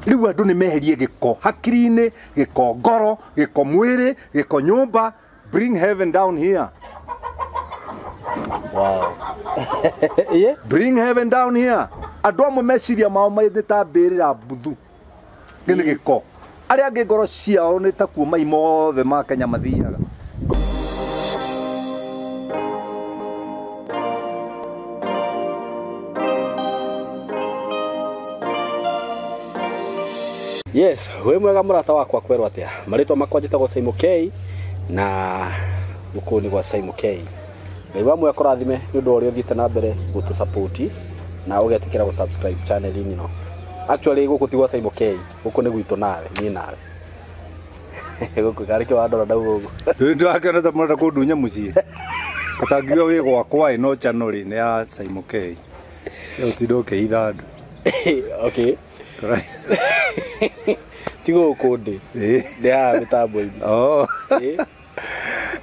riu andu ni meherie giko hakiri-ini, giko ngoro, giko mwiri, giko nyumba. Bring heaven down here. Wow. Yeah. Bring heaven down here. Andu amwe meciria mao magitambirira buthu gini giko aria angi ngoro ciao ni ta kuuma imothe ma Kenya mathiaga. Yes, we mwega murata wakwa kwerwa atia. Maritwa makwa njitagwo Simon K na guku ni gwa Simon K. Ngai wa mwe akorathime ni undu uria uthiite na mbere gutu support na ugetikira go subscribe channel ini no. Actually guku tigwa Simon K, guku ni gwitu nawe, ni nawe. Guku kari ki wa ndora ndau guku. Ndio akana ta murata kundunya mucii. Katangiwa wi gwakwa no channel ni ya Simon K. Yo tidoke ithandu. Okay. Tigo kode. Ndia mitambo-ini. Oh.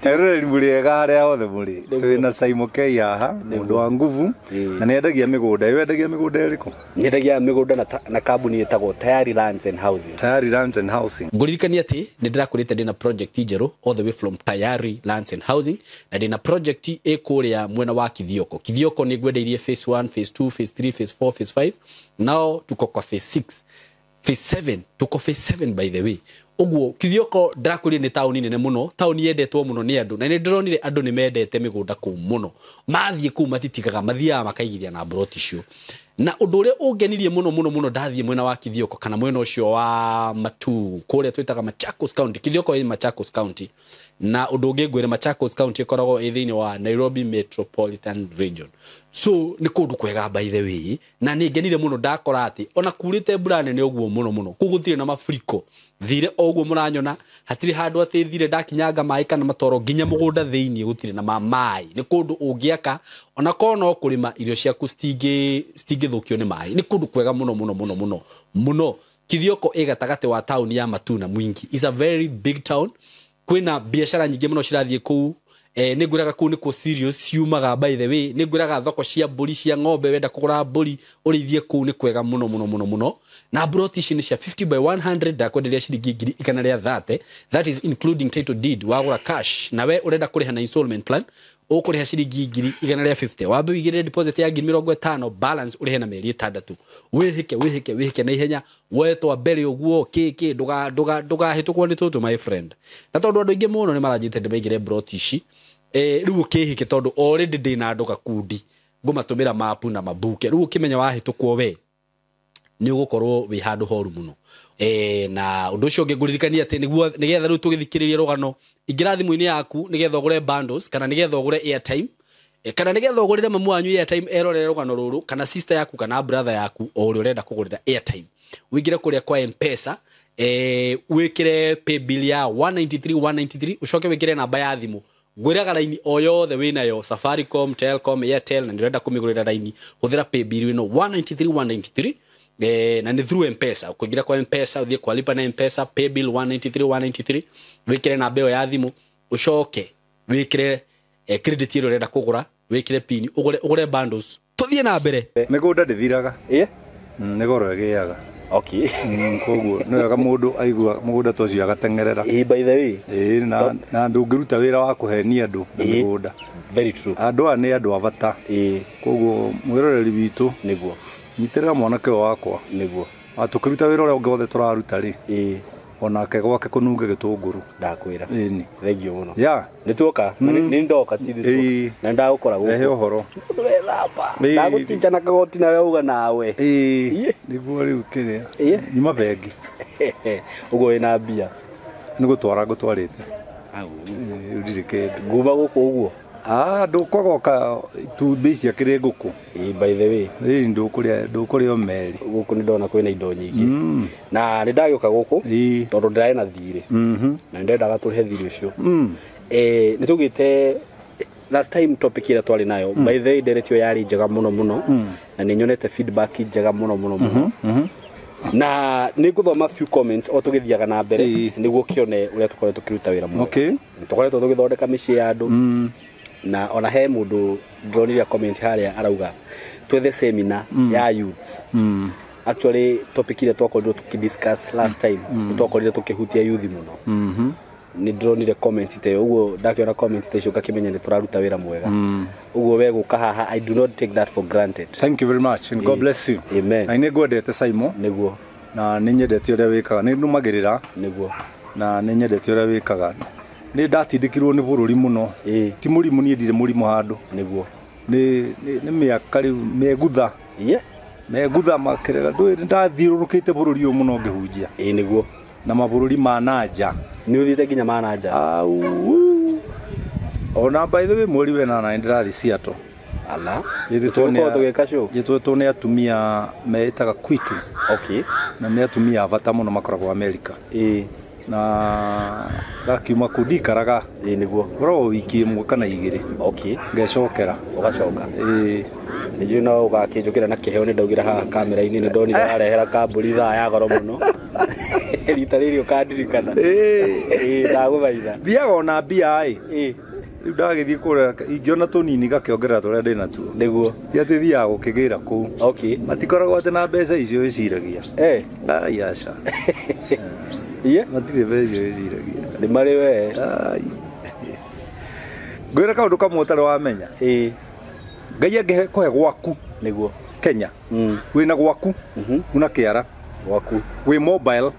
Terere muriega haria othe muri. Twina Simon K haha, mundu wa nguvu. Na niendagia migunda. Iwe endagia migunda iriku? Niendagia migunda na kambuni yetagwo Tayari Lands and Housing. Tayari Lands and Housing. Nguririkania ati ni ndirakurite ndina project njeru all the way from Tayari Lands and Housing na ndina project ikuria mwena wa Kithioko. Kithioko ni gwendeirie phase 1, phase 2, phase 3, phase 4, phase 5. Now tuko kwa phase 6. Phase 7, tuko phase 7 by the way. Uguo Kithioko ndirakuria ni tauni nene muno, tauni yendetwo muno ni andu na ni ndironire andu ni mendete migunda ku muno. Mathie ku matitikaga mathia makaigithia na broti cio. Na undu uria ungenirie muno ndathie mwena wa Kithioko kana mwena ucio wa Matu kuria twitaga Machakos County. Kithioko ni Machakos County. Na undu ungengwire Machakos County ikoragwo ithiini wa Nairobi Metropolitan Region. So ni kundu kwega by the way na ni ngenire muno ndakora ati ona kurite mbura nene uguo muno kugutire na mafuriko thire oguo muranyona hatiri handu ati thire ndakinyanga mai kana matoro nginya mugunda thiini gutire na mai ni kundu ungiaka ona kono kurima irio ciaku stingithukio ni mai ni kundu kwega muno. Kithioko igatagate wa town ya Matu na Mwingi is a very big town. Kwina biashara nyingi muno cirathie kuu. Ni nguraga kuu ni ku serious ciumaga by the way. Ni nguraga thoko cia mburi cia ng'ombe wenda kugura mburi urithie kuu ni kwega muno. Na broti ici ni cia 50 by 100 ndakwenderia ciringi 130. That is including title deed wagura cash. Na we urenda kuriha na installment plan ukuriha ciringi 150. Wambe wigire deposit ya 50 balance urihe na mieri 6. Wihike na ihenya wetwa mbere uguo kiki nduga hitukwo ni tutu my friend. Na tondu andu ingi muno ni maranjite ndimaigire broti ici riu kihike tondu already ndina nduga kundi ngumatumira mapu na mabuke riu kimenya wahitukwo we ni ugukorwo wi handu horu muno. Na undu ucio ngiguririkania ati niguo nigetha riu tugithikiriria rugano ingira thimu-ini yaku nigetha ugure bundles kana nigetha ugure airtime kana nigetha ugurire mamu wanyu airtime erorere rugano ruru kana sister yaku kana brother yaku o uri urenda kugurira airtime wigire kuria kwa M-Pesa wikire pay bill ya 193 ucoke wikire namba ya thimu gwiraga line o yothe winayo Safaricom, Telcom, Airtel na ndirenda kumigurira line huthira pay bill ino 193 na ni through M-Pesa ukigira kwa M-Pesa uthie kwa lipa na M-Pesa pay bill 193 wikire namba yo ya thimu ucoke wikire credit iro renda kugura wikire pin ugure bundles tuthie na mbere migunda ndithiraga ni goro egiaga. Okay. Koguo no wega mundu aigua mugunda tocio agatengerera. By the way. Na ndungiruta wira wa kuhenia andu mugunda. Very true. Andu ani andu avata. Koguo mwiroreri witu niguo nyiterera mwanake wakwa niguo atukiruta wira uria ngothe turaruta ri onake gwake kununge gitunguru ndakwira ni thengio muno ya nituoka ni ndoka tithituoka na ndagukora guko ehe uhoro wethapa ndagutinjana kagoti na weuga nawe niguo riu kiria nyuma bengi ugo ina mbia nigutwara ngutwarite uririke nguba guko uguo ndukwagoka itumbĩ cia kĩrĩ ngũkũ by the way ndũkũrĩa omeri gũkũ nĩ ndona kwĩna indo nyingĩ na nĩ ndagĩũka gũkũ tondũ ndĩrarĩ na thirĩ na nĩndendaga tũrĩhe thirĩ ũcio nĩ tũgĩte last time topic ĩrĩa twarĩ nayo by the way nderetio yarĩ njega mũno na nĩ nyonete feedback njega mũno na nĩ ngũthoma few comments o tũgĩthiaga na mbere nĩguo kĩone ũrĩa tũkoretwo tũkĩruta wĩra mwega tũkoretwo tũgĩthondeka mĩciĩ ya andũ na ona he mundu ndoniria comment haria arauga twethe seminar ya youth actually topic ile twakorirwo tukidiscuss last time twakorire tukihutia youth muno ni ndronire comment te uguo ndakiona comment te coka kimenya ni turaruta wira mwega uguo we guka haha I do not take that for granted. Thank you very much and God bless you. Amen. Na nĩngwendete Simon Niguo na nĩnyendete ũrĩa wĩkaga nĩ ndumagĩrĩra niguo na nĩnyendete ũrĩa wĩkaga nĩ ndatindĩkirwo nĩ bũrũri mũno ti mũrimũ niĩ ndirĩ mũrimũ handũ niguo nĩ mĩaka rĩu megutha megutha makĩrega ndũĩ ndathiũrũrũkĩte bũrũri ũyũ mũno ngĩhunjia niguo na mabũrũri ma nanja nĩ ũthiĩte nginya ma nanja ona by the way mweri wena na ndĩrathiĩ Seattle ala gĩtwĩtwo nĩ atumia metaga kwitu na nĩ atumia bata mũno makoragwo America na ndakiuma kudikaraga niguo ro wiki ĩmwe kana igĩrĩ ngecokera ugacoka nĩjũ na ũgakĩnjũkĩra na kĩheo nĩ ndaugĩra haha kamera-inĩ nĩ ndonire arehera kambũri thaa ya goro mũno rita rĩrĩ ũkandirikana ndagũthaitha thiaga ona mbia rĩu ndagĩthiĩ kũrĩa ingĩona tũnini gakĩongerera tũrĩa ndĩ natuo nĩguo ti atĩ thiaga gũkĩgĩra kũu matikoragwo atĩ na mbeca icio wĩciragia aca matirĩ mbeca icio wĩciragia nĩ marĩ we ngwĩra kaũndũ kamwe ũtarĩ wamenya Ngai angĩkũhe gwaku nĩguo Kenya wĩna gwaku una kĩara gwaku wĩ mobile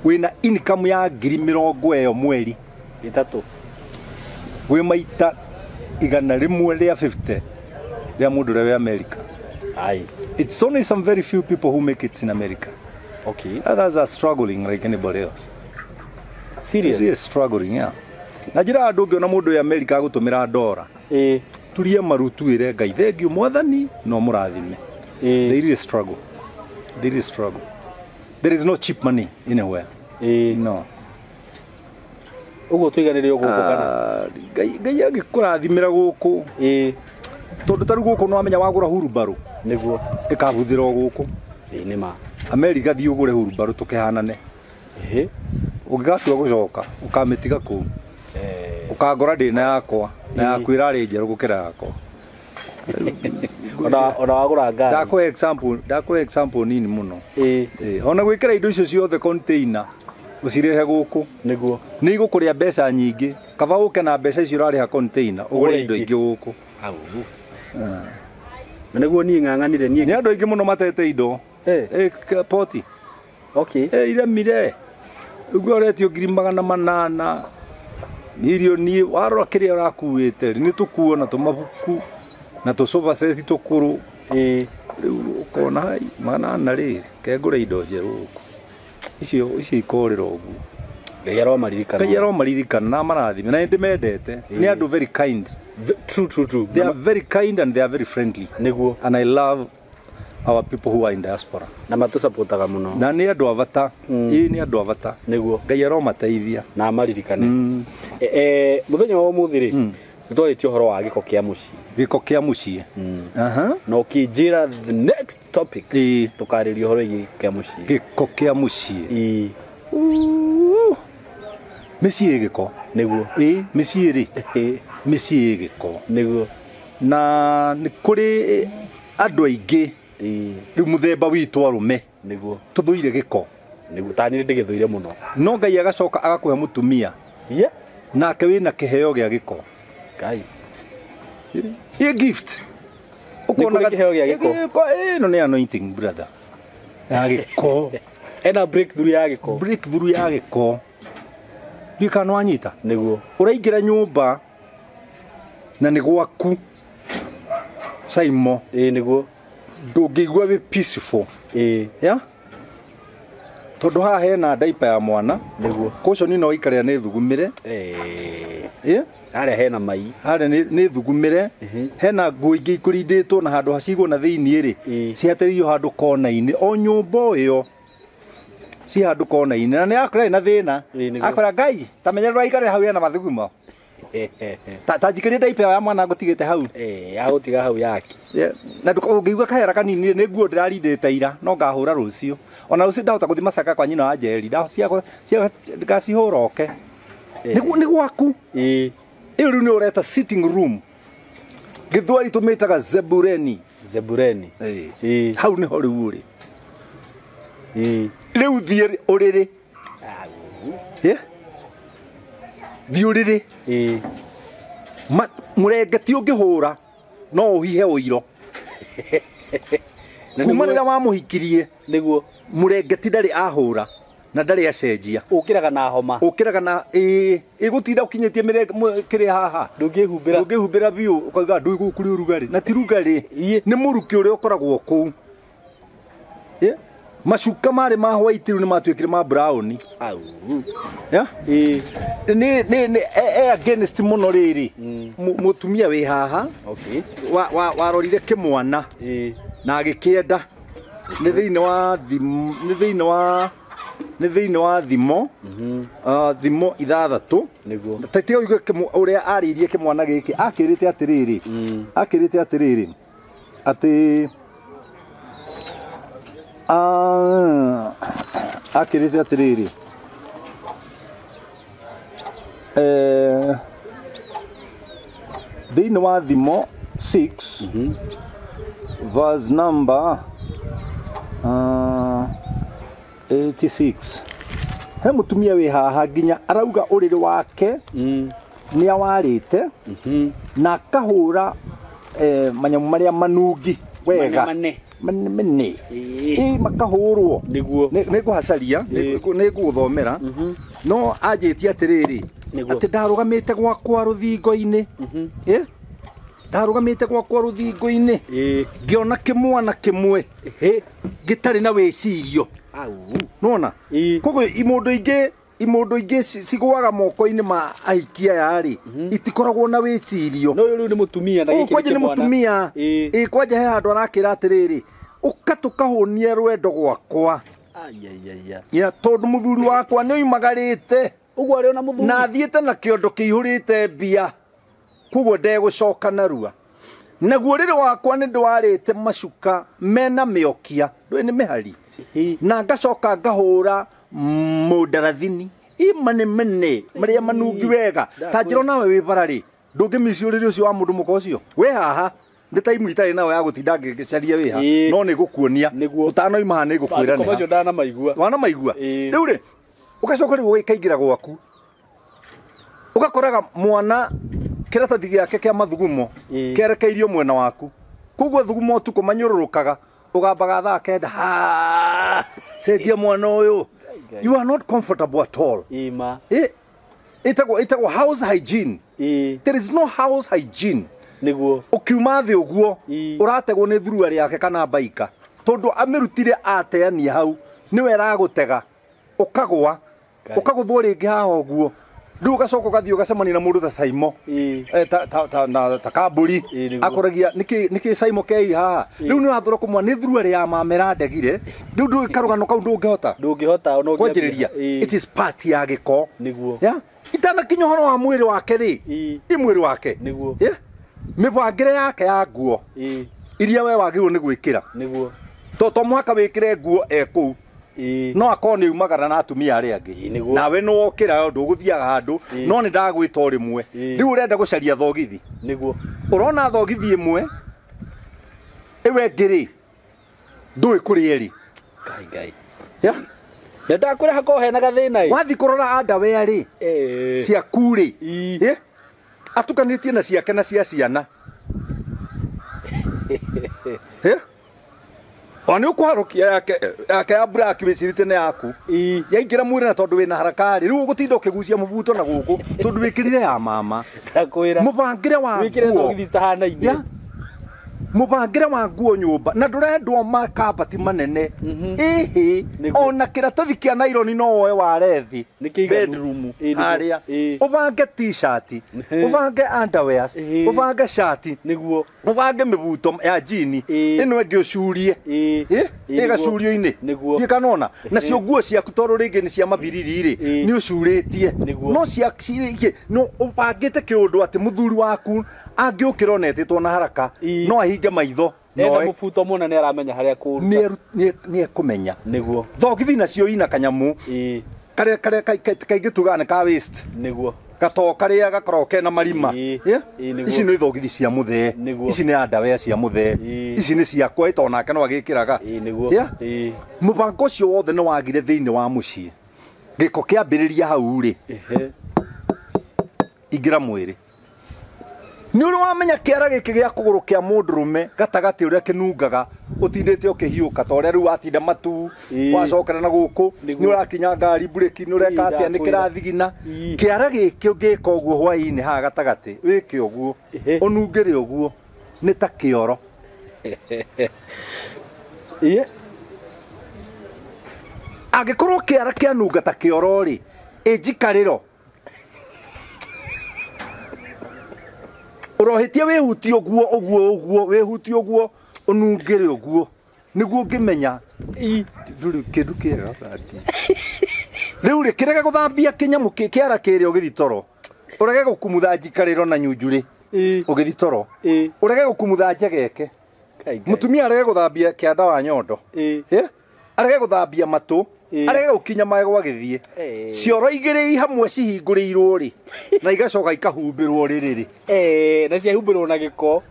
wĩna income ya 70,000 mweri itatu wĩ maita 150 rĩa mũndũ ũrĩa wĩ America. It's only some very few people who make it in America. Others are struggling like anybody else. Serious? Really struggling, yeah. Na njĩra andũ ũngĩona mũndũ wĩ America agũtũmĩra ndora turie marutuĩre Ngai thengiũ mwathani no mũrathime. They really struggle. They really struggle. There is no cheap money anywhere. No. Ugo tuiganire ugo kana Ngai agĩkũrathimĩra gũkũ tondũ tarĩ gũkũ no amenya wagũra hurumbarũ nĩguo ĩkabuthĩra gũkũ nĩ ma America thiĩ ũgũre hurumbarũ tũkĩhanane ũngĩgatua gũcoka ũkamĩtiga kũu ũkangora ndĩna yakwa na yaku ĩrarĩ njerũ gũkĩra yakwa ona wagũra ngari ndakũhe example nini mũno ona gwĩkĩra indo icio ciothe container usirehe gũkũ nĩguo nĩ igũkũrĩa mbeca nyingĩ kaba ũke na mbeca icio ũrarĩha container ũgũre indo ingĩ gũkũ nĩguo niĩ ng'ang'anire niĩ nĩ andũ aingĩ mũno matete indo poti iremire ũguo ũretio 800,000 milioni warora kĩrĩa ũrakuĩte nĩ tũkuo na tũmabuku na tũsofa set tũkũrũ rĩu ũkona hai manana rĩrĩ kengũre indo njerũ gũkũ icio ikorĩra ũguo Ngai aromaririkana na marathime na ndĩmendete nĩ andũ very kind. True. They are very kind and they are very friendly. Nĩguo. And I love our people who are in diaspora. Na matusapotaga mũno. Na nĩ andũ abata. Nĩ andũ abata. Nĩguo. Ngai aromateithia na amaririkane. Mũthenya wa ũmũthĩ rĩ twarĩtie ũhoro wa gĩko kĩa mũciĩ. Gĩko kĩa mũciĩ. No kĩnjĩra the next topic tũkarĩria ũhoro wĩgiĩ kĩa mũciĩ. Gĩko kĩa mũciĩ. Mĩciĩ gĩko. Nĩguo. Mĩciĩ rĩ. Mĩciĩ gĩko. Nĩguo. Na nĩ kũrĩ andũ aingĩ rĩu mũthemba witũ arũme nĩguo tũthũire gĩko nĩguo tani ndĩgĩthũire mũno no Ngai agacoka agakũhe mũtumia nake wĩna kĩheo gĩa gĩko Ngai gift ukona kĩheo gĩa gĩko no nĩ anointing brother ya gĩko ena breakthrough ya gĩko ndikano anyita nĩguo ũraingĩra nyũmba na nĩ gwaku Simon nĩguo ndũngĩigua wĩ peaceful tondũ haha hena diaper ya mwana nĩguo cushion no ikarĩa nĩ thugumĩre harĩa hena mai harĩa nĩ thugumĩre hena nguo ingĩ ikũrindĩtwo na handũ hacigwo na thĩiniĩ rĩ cihatĩrĩirio handũ kona-inĩ o nyũmba ĩyo ci handũ kona-inĩ na nĩ akora na thĩna akora Ngai tamenyerera ikarĩa hau hena mathugumo ta njikĩrie diaper ya mwana ngũtigĩte hau yagũtiga hau yaki na ndũkĩigua kahera kanini nĩ nguo ndĩrarindĩte ira no ngahũra rũciũ ona rũciũ ndahota gũthiĩ Masaka kwa nyina wa Njeri ngacihũra oke nĩ gwaku ĩyo rĩu nĩ ũreta sitting room Gĩthweri tũmĩtaga zebureni hau nĩho rĩu ũrĩ riu thie uriri thie uriri murengeti ungihura no uhihe uiro kuma rira wamuhikirie niguo murengeti ndari ahura na ndari acenjia ukiraga na homa ukiraga na igutinda ukinyitie kiri haha ndungihumbira biu ukauga ndu igukuri urugari na ti rugari ni muruki uri ukoragwo kuu macuka mari ma white riu ni matuikire ma brown ni against muno riri mutumia wi haha warorire kimwana na agikienda ni thiini wa thimo thimo ithathatu tatiga uige uria aririe kimwana giki akirite atiriri ati akirite atiriri thiini wa thimo 6 verse number 86 he mutumia wi haha nginya arauga uriri wake ni awarite na kahura manyamu maria manungi wega mane makahurwo niguhacaria niguthomera no anjitie atiriri ati ndarugamite gwakwa ruthingo-ini ndarugamite gwakwa ruthingo-ini ngiona kimwana kimwe gitari na wicirio nona koguo imundu ingi cigwaga moko-ini ma aikia yari itikoragwo na wicirio no riu ni mutumia na giki kwanja ni mutumia kwanja he handu arakira atiriri uka tukahunie rwendo gwakwa tondu muthuri wakwa ni uimagarite uguo ari ona muthuri na thiete na kiondo kiihurite mbia koguo ndegucoka narua naguo riri wakwa ni ndwarite macuka mena miokia ndui ni mihari na ngacoka ngahura mudarathini mane maria manungi wega ta njiro nawe wi barari ndungimiciuriri ucio wa mundu muko ucio we haha ndi time itari nawe ya gutinda ngicaria wi ha no ni gukuonia utanoima ha ni gukwira ni komacio ndana maigua wana maigua riu ri ugacoka riu gikaingira gwaku ugakoraga mwana kiratathi giake kia mathugumo kerekeirio mwena waku koguo thugumo utuko manyururukaga ugambaga thaa kenda cenjia mwana uyu you are not comfortable at all itagwo house hygiene there is no house hygiene niguo ukiuma thi uguo urategwo ni thurua riake kana baika tondu amirutire ateania hau niwe ragutega ukagwa ukaguthwo ringi haha uguo riu ugacoka ugathii ugacemania na mundu ta Saimo ta Kamburi akoragia niki Saimo kei haha riu ni wathura kumwa ni thurua ria mamera ndegire riu ndu karugano kau ndungihota ono kwanjiriria it is part ya giko niguo itana kinyohoro wa mwiri wake ri mwiri wake niguo mibangire yake ya nguo iria we wagirwo ni gwikira niguo to mwaka wikire nguo eku no akoni umagara na atumia ari angi nawe no wokira nduguthiaga handu no ni ndagwita rimwe riu urenda gucaria thogithi niguo urona thogithi imwe iwe ngiri ndui kuri eri ngai nda kuri hako hena gathina wathi kurora anda we ari cia kuri atukanitie na ciake na cia ciana oni ukwarukia yake ya black wicirite ne yaku yaingira mwire na tondu wina harakari riu gutinda ukigucia mubuto na guku tondu wikirire ya mama takwira mubangire wa wikire thogithista hana-ini mubangire wa nguo nyumba na ndurendwo makabati manene ona kiratathi kia nylon no woe warethi bedroom aria ubange t-shirt ubange underwears ubange shirt niguo ubange mibuto ya jini ino engi ucurie igacurio-ini ikanona nacio nguo ciaku toru ringi ni cia mabiriri ri ni ucuritie no cia no ubangite kiundu ati muthuri waku angiukira onetitwo na haraka no ahinge maitho no mubuto muna ni aramenya haria ku ni ekumenya niguo thogithi nacio ina kanyamu kare kaingi tugane ka waste niguo gatoka ria gakoroke na marima ici nĩ thogithi cia mũthee ici nĩ andawe cia mũthee ici nĩ ciakwa itonake no agĩkĩraga mũbango ũcio wothe nĩ wagire thĩinĩ wa mũciĩ gĩko kĩambĩrĩria hau rĩ ingĩra mwĩrĩ nĩ ũrĩ wamenya kĩara gĩkĩ gĩa kũgũrũ kĩa mũndũrũme gatagatĩ ũrĩa kĩnungaga ũtindĩte ũkĩhiũka ta ũrĩa rĩu watinda matu wacokera na gũkũ nĩ ũrakinya ngari burĩki nĩ ũreka atĩa nĩ kĩrathigina kĩara gĩkĩ ũngĩka ũguo hwaĩ-inĩ haha gatagatĩ wĩke ũguo ũnungĩre ũguo nĩ ta kĩoro angĩkorwo kĩara kĩanunga ta kĩoro rĩ ĩnjikarĩro ũrohĩtie wĩhutie ũguo wĩhutie ũguo ũnungĩre ũguo nĩguo ũngĩmenya ndũrĩ kĩndũ kĩega rĩu rĩ kĩrege gũthambia kĩnyamũ kĩara kĩrĩa ũgĩthi toro ũrege gũkumutha njikarĩro na nyunjurĩ ũgĩthi toro ũrege gũkumutha njegeke mũtumia arege gũthambia kĩanda wa nyondo arege gũthambia matũ arege gũkinya magego agĩthiĩ cioro igĩrĩ hamwe cihingũrĩirwo rĩ na igacoka ikahumbĩrwo rĩrĩ na ciahumbĩrwo na gĩko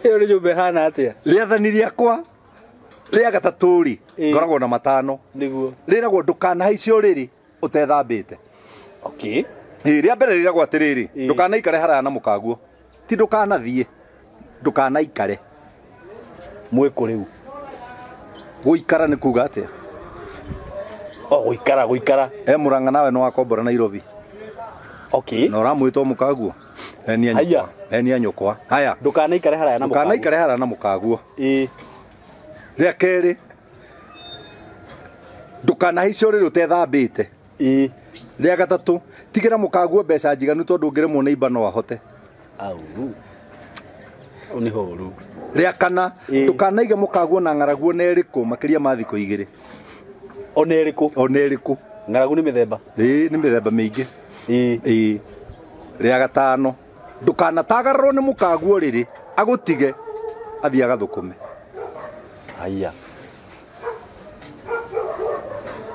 ĩyo nĩ nyũmba ĩhana atĩa rĩathani rĩakwa rĩa gatatũ rĩ ngoragwo na matano nĩguo rĩragwo ndũkanahaice ũrĩrĩ ũtethambĩte rĩa mbere rĩragwo atĩrĩrĩ ndũkanaikare haraya na mũkaguo ti ndũkanathiĩ ndũkanaikare mwĩkũ rĩu gũikara nĩ kuga atĩa gũikara Mũrang'a nawe nĩ wakombora Nairobi na ũramwĩtwo mũkaguo enia nyũkwa haya ndũkanaikare haraya na mũkaguo rĩa kerĩ ndũkanahaice ũrĩrĩ ũtethambĩte rĩa gatatũ tigĩra mũkaguo mbeca njiganu tondũ ũngĩremwo nĩ imba no ahote nĩ horu rĩa kana ndũkanaige mũkaguo na ng'araguo na ĩrĩkũ makĩria ma thikũ igĩrĩ ona ĩrĩkũ ng'aragu nĩ mĩthemba nĩ mĩthemba mĩingĩ rĩa gatano ndũkanatagarĩrwo nĩ mũkaguo rĩrĩ agũtige athiĩ agathũkũme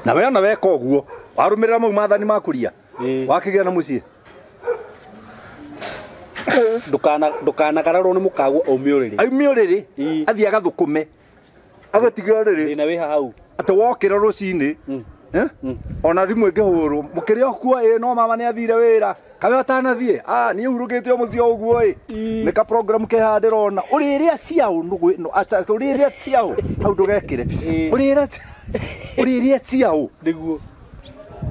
na we ona weka ũguo warũmĩrĩra mau maathani makuria wakĩgĩa na mũciĩ ndũkanagararwo nĩ mũkaguo aume ũrĩrĩ athiĩ agathũkũme agatige ũrĩrĩ thĩna wĩ hau atĩ wokĩra rũcinĩ ona thimũ ĩngĩhũrwo mũkĩrĩ okuo no mama nĩ athire wĩra kawe atanathiĩ niĩ hurũkĩte mũciĩ ũguo nĩ ka program keha ndĩrona ũrĩrĩa ciaũ hau ndũgekĩre ũrĩrĩa ciaũ nĩguo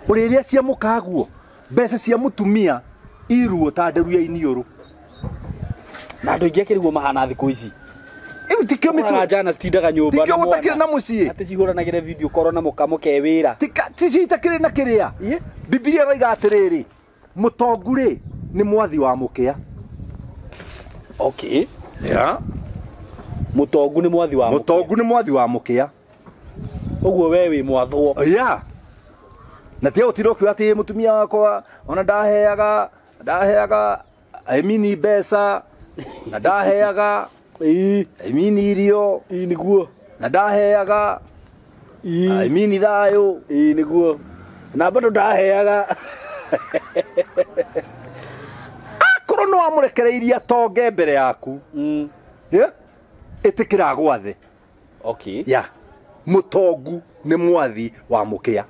ũrĩrĩa cia mũkaguo mbeca cia mũtumia iruo ta nderu ya iniũrũ na andũ aingĩ akĩriguo mahana thikũ ici tikio mĩtũra jana citindaga nyũmba na mwana tikio na mũciĩ atĩ cihũranagĩre video korwo na mũkamo ke wĩra citakĩrĩ na kĩrĩa Bibilia roiga atĩrĩrĩ mũtongu rĩ nĩ mwathi wa mũkĩa mũtongu nĩ mwathi wa mũkĩa ũguo we wĩ mwathwo na tiga gũtinda ũkiuga atĩ mũtumia wakwa ona ndaheaga mini mbeca na ndaheaga mini irio nĩguo na ndaheaga mini thayũ nĩguo na bado ndaheaga akorwo no amũrekereirie atonge mbere yaku ĩtĩkĩra gwathe mũtongu nĩ mwathi wa mũkĩa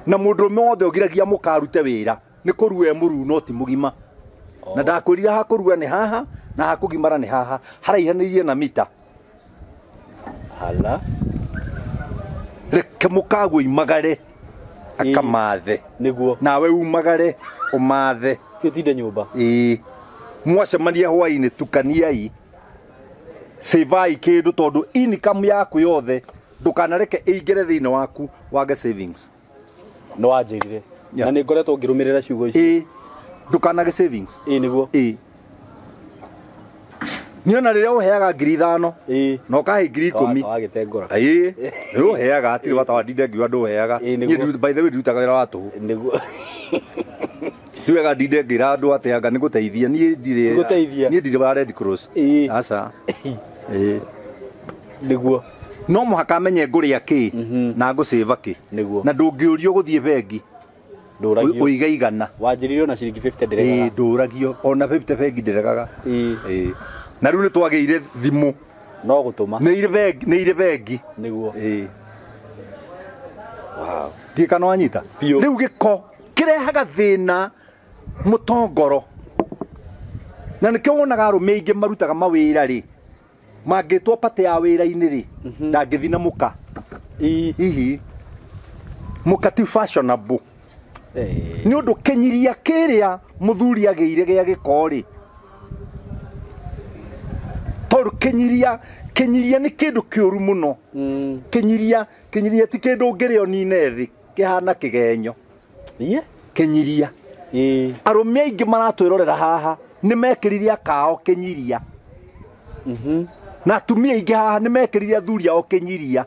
na mũndũrũme wothe ũgiragia mũkarute wĩra nĩ kũrua mũru no ti mũgima na ndakwĩrire hakũrua nĩ haha na hakũgimara nĩ haha haraihanĩirie na mita reke mũkaguo imagare akamathe nĩguo nawe umagare ũmathe tĩtinde nyũmba mwacemania hwaĩ-inĩ tukaniai savai kĩndũ tondũ income yaku yothe ndũkanareke ĩingĩre thĩinĩ waku wage savings no wanjĩrire na nĩ ngoretwo ngĩrũmĩrĩra ciugo ici ndũkanage savings nĩguo niona rĩrĩa ũheaga 5,000 na ũkahe 10,000 wagĩtengũra rĩu ũheaga hatirĩ bata wa ndinde ngiuga ndũheaga by the way ndutaga wĩra wa tũhũ nĩguo tiwega ndinde ngĩra andũ atĩanga nĩ gũteithia niĩ ndirĩ wa Red Cross aca nĩguo no muhaka amenye nguria ki na ngusave ki na ndungiurio guthie bengi uigaigana wanjiririo na ciringi 50 ndiregaga nduragio ona 50 bengi ndiregaga na riu ni twageire thimu no gutuma ni ire bengi niguo wow tika no anyita riu giko kirehaga thina mutongoro na nikio wonaga arume ingi marutaga mawira ri mangitwo pate ya wira-ini ri ndangithi na muka hihi muka ti fashionable ni undu kenyiria kiria muthuri ageire gia giko ri toru kenyiria ni kindu kiuru muno kenyiria ti kindu ngirio nine thi kihana kigenyo kenyiria arume aingi maratwirorera haha ni mekiriria kao kenyiria na atumia aingi haha ni mekiriria athuri ao kenyiria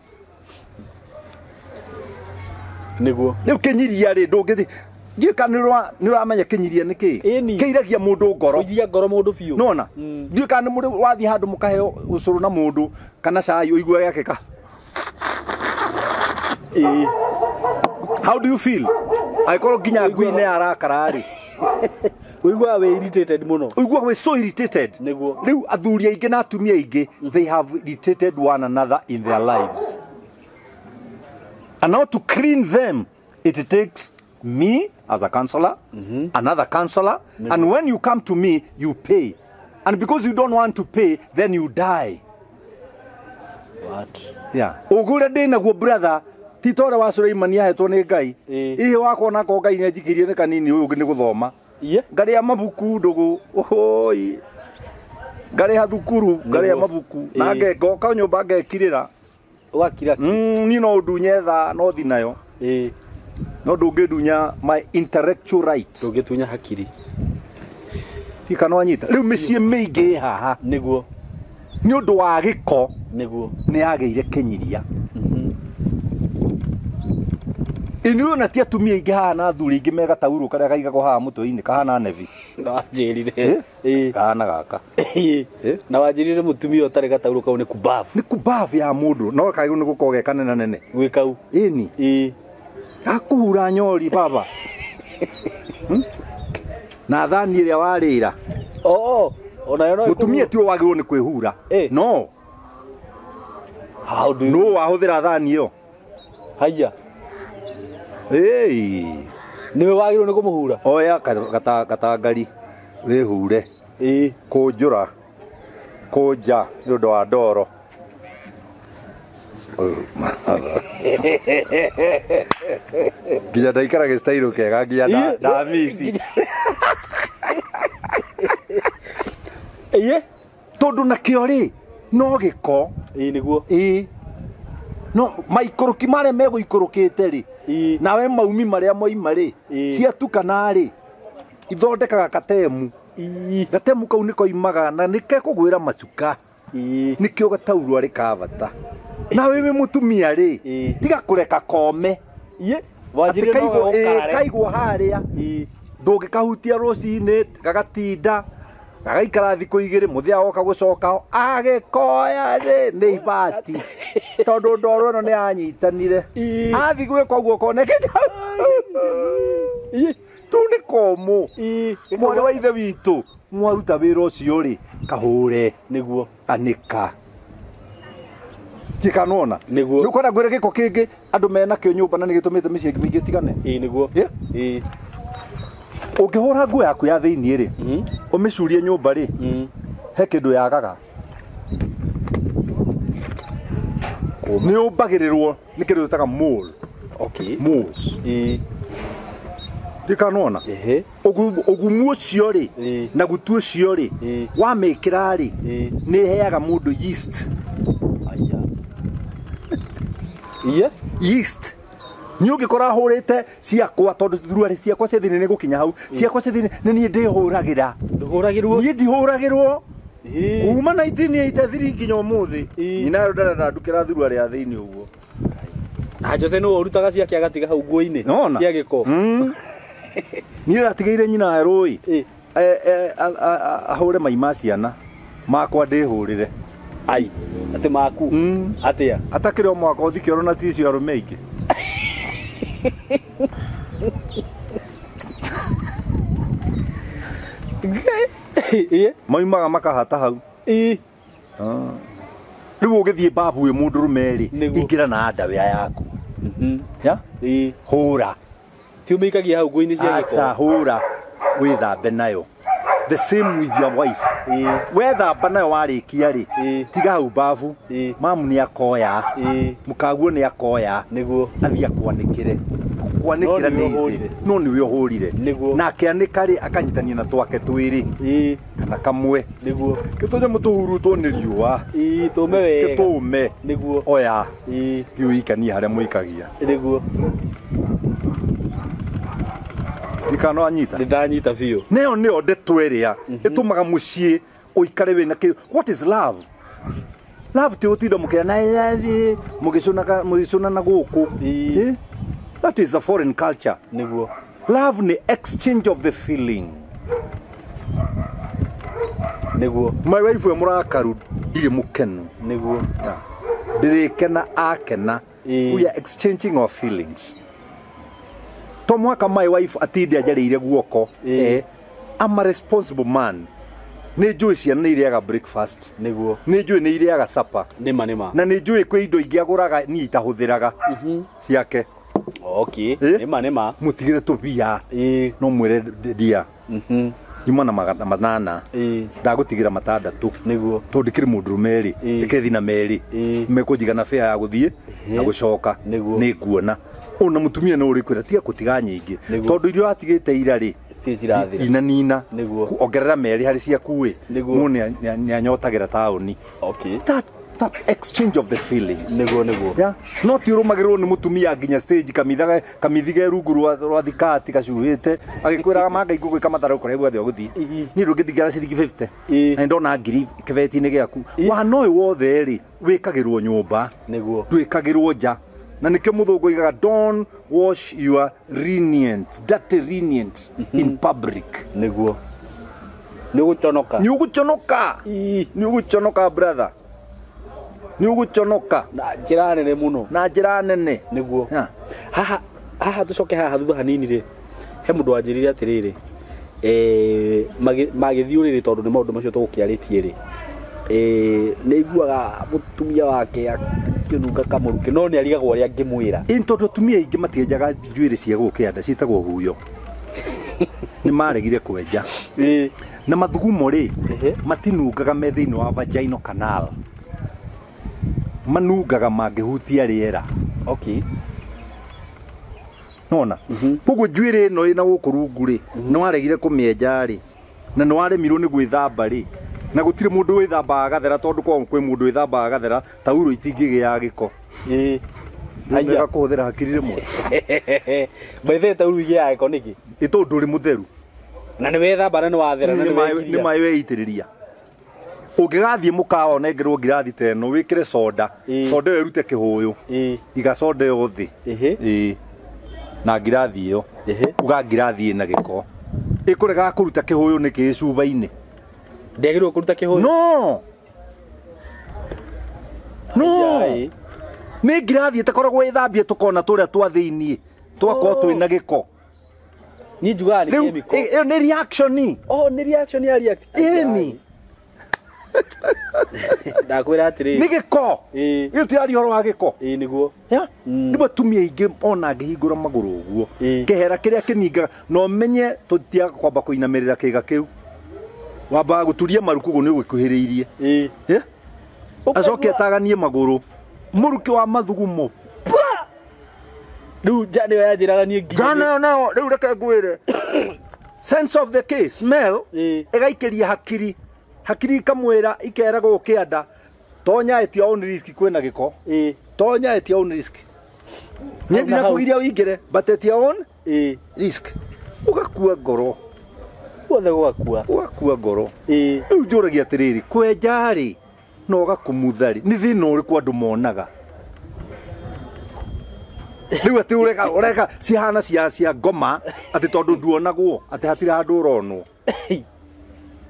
niguo riu kenyiria ri ndungithi ndiuka ni uramenya kenyiria ni ki keiragia mundu ngoro uithia ngoro mundu biu nona ndiuka ni mundu wathi handu mukaheo ucuru na mundu kana cai uigua yake ka how do you feel aikoro ginya ngui-ne arakara ri uigua we irritated muno uigua we so irritated niguo riu athuri aingi na atumia aingi they have irritated one another in their lives and now to clean them it takes me as a counselor another counselor and when you come to me you pay and because you don't want to pay then you die what yeah ugure ndina guo brother titore wa Suleiman ahetwo ni Ngai ihe wakona ko Ngai njikirie ni kanini uyu ni guthoma ngari ya mabuku ndugu oi ngari ha thukuru ngari ya mabuku na ngoka nyumba ngekirira wakira ni no ndunyetha no thi nayo no ndungidunya my intellectual right ndungitunya hakiri tika no anyita riu micii miingi haha niguo ni undu wa giko niguo ni ageire kenyiria inu na tia tumia ingi haha na athuri ingi mega tauro karia gaigagwo haha mutwe-ini kahana nevi wanjirire kahana gaka na wanjirire mutumia utari gatauro kau ni kubafu ya mundu no kaigu ni gukoge kanene nene gwi kau ini gakuhura nyori baba na thani iria warira ona no mutumia ti wagirwo ni kwihura no how do you no wahuthira thani iyo haya niwe wagirwo ni kumuhura oya katangari wihure kunjura kunja ni undu wa ndoro nginya ndaikara gĩcitairũ kega nginya ndamisi tondu nakĩo rĩ no gĩko nĩguo no maikũrũki marĩa megũikũrũkĩte rĩ nawe maumi marĩa moima rĩ ciatukana rĩ ithondekaga gatemu kau nĩko imaga na nĩkekũgwĩra macuka nĩkĩo gataurũ arĩ kabata nawe wĩ mũtumia rĩ tiga kũreka kome kaigwo harĩa ndũngĩkahutia rũcinĩ gagatinda gagaikara thikũ igĩrĩ mũthia woka gũcoka agĩkoya rĩ nĩ ibati tondũ ndoro ĩno nĩ yanyitanire athi gwĩka ũguo konekete tũu nĩ komũ mwarĩ wa ithe witũ mwaruta wĩra ũcio rĩ kahũre nĩguo anĩka tikanona nĩguo nĩũkwenda ngwĩre gĩko kĩngĩ andũ mena kĩo nyũmba na nĩgĩtũmĩte mĩciĩ mĩingĩ ĩtigane nĩguo ũngĩhũra nguo yaku ya thĩiniĩ rĩ ũmĩcurie nyũmba rĩ he kĩndũ yagaga nĩyũmbagĩrĩrwo nĩ kĩndũ gĩtaga moles tikanona ũgumu ũcio rĩ na gutu ũcio rĩ wamĩkĩra rĩ nĩheaga mũndũ yeast yeast ni ungikora hurite ciakwa tondu thuruari ciakwa cia thini ni gukinya hau ciakwa cia thini ni nie ndihuragira ndihuragirwo nie ndihuragirwo kuma 1983 nginya umuthi nyinayo ndarenda ndukira thuruari ya thini uguo Jose no urutaga ciake agatiga hau nguo-ini cia giko ni ratigeire nyina rui ahure maima ciana makwa ndihurire ai ate maku atia atakire o mwaka uthike oro na ticio arume ingi maimaga makahata hau riu ugithie babu wi mundu rumeri ingira na ndawa yaku ya hura tiumikagia hau nguini cia giko asa hura withambe nayo the same with your wife wethamba nayo warikia ri tiga hau babu mamu ni akoya mukaguo ni akoya niguo athia kwanikire kwanikira ni no ni we hurire na akianika ri akanyitania na twake twiri kana kamwe niguo gitoje mutuhurutwo ni riua tume wega gitume niguo oya piu ikania haria muikagia niguo ikano anyita ndanyita biu neo neo ndetweria itumaga mucie uikare wina ki what is love love ti utido mukira na irathi mugicuna na guku that is a foreign culture niguo love ni exchange of the feeling niguo my wife we murakaru iri mukenu niguo ndirikena akena we are exchanging our feelings to mwaka my wife atinde ajarire guoko I'm a responsible man ni njui ciana ni iriaga breakfast niguo ni njui ni iriaga supper nima na ni njui kwi indo ingi aguraga ni itahuthiraga ciake okay nima mutigire tubia no mwire dia Ima na manana ndagutigira matandatu niguo tondikire mundu meri ikethi na meri mekujigana fare ya guthie na gucoka ni kuona ona mutumia no uri kwira tiga kutiga nyingi tondu irio atigite ira ri ina nina ongerera meri hari cia kuwi mune ni anyotagira tauni okay that exchange of the feelings niguo yeah no ti urumagirwo ni mutumia nginya stage kamithige rungu rwa thikati gacuhite agikwiraga manga igugwe kamathara ukore bwa thio guthii ni rungi ndigara ciringi 50 na ndona ngiri kibeti-ini giaku wa noi wothe ri wikagirwo nyumba niguo twikagirwo nja na nike muthungu igaga don't wash your dirty lenients in public niguo ni uguchonoka brother ni uguchonoka na njira nene niguo haha tucoke haha thutha hanini ri he mundu anjirire atiriri magithiuriri tondu ni maundu macio tugukiaritie ri ni iguaga mutumia wake akĩnunga kamũruki no nĩ arigagwo ũrĩa ngĩmwĩra tondu atumia aingĩ matienjaga njuĩrĩ cia gũkĩanda ciĩtagwo huyo nĩ maregire kwenja na mathugumo ri matinungaga me thĩinĩ wa vaginal canal manungaga mangĩhutia rĩera okay nona koguo njuĩrĩ ĩno ĩna gũkũ rungu ri nĩ waregire kũmĩenja ri na nĩ waremirwo nĩ gwĩthamba ri na gutire mundu withambaga gathera tondu kwa kwi mundu withambaga gathera tauro itingigea giko aya kuhuthira hakiri rimwe baithe tauro igea giko niki itondu ri mutheru na ni withamba na ni wathera na ni mai weitiriria ungigathie mukawa onengerwo ngirathi teno wikire soda soda erute kihuyu iga soda yothi na ngirathi iyo uga ngirathi ina giko ikurega kuruta kihuyu ni kicuba-ini ndegirwo kuruta kihuyu no ni ngirathi takoragwo ithambie tukona turia twa thiini twako twina giko ni njuga ni chemical iyo ni reaction ni reaction ya react ni ndakwira atiri ni giko iyo ti ari horo wa giko niguo ni batumia ingi ona ngihingura maguru uguo kehera kiria kininga no menye tutia kwamba kuinamirira kiga kiu wamba guturia maruku go ni gwikuhiriirie acoke ataganie maguru muruki wa mathugumo riu jane yanjiraga ni nginya jana no riu reke ngwire sense of the case smell egaikiria hakiri kamwira ikera go kianda tonya etia on risk kwena giko tonya etia on risk ni ndira kugiria wingire but etia on risk ugakua ngoro wothe gwakua ngoro riu njuragia atiriri kwenja ri no gakumuthari ni thina uriku andu monaga riu ati ureka cihana cia ngoma ati tondu nduonagwo ati hatira handu uronwo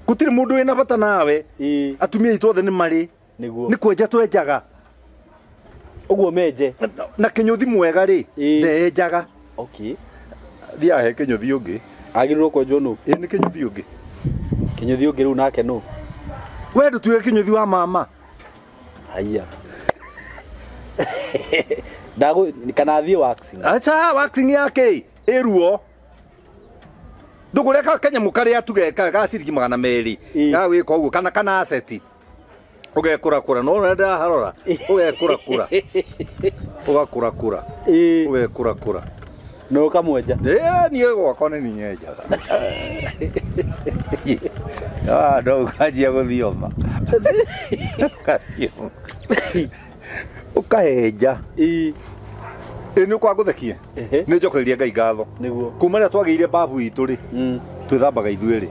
gutire mundu wina bata nawe atumia itothe ni mari nĩ kwenja twenjaga uguo menje na kinyuthi mwega ri ndenjaga okay thia he kinyuthi ungi agirwo kwenjwo nu nĩ kinyuthi ungi riu nake nu we ndutue kinyuthi wa mama haya ndago kana thie waxing acha waxing yake iruo ndugureka kanyamu karia tugeka ga ciringi 200 ya wika uguo kana asset ugekura no nenda harora ugekura ugekura no kamwenja niĩ gwakwa nĩ nyenjaga ndo kanjia gũthioma ukahenja nĩ ũkwangũthekie nĩ njokeirie Ngai ngatho kuma rĩrĩa twagĩire babu itũ rĩ twĩthambaga ithuĩ rĩ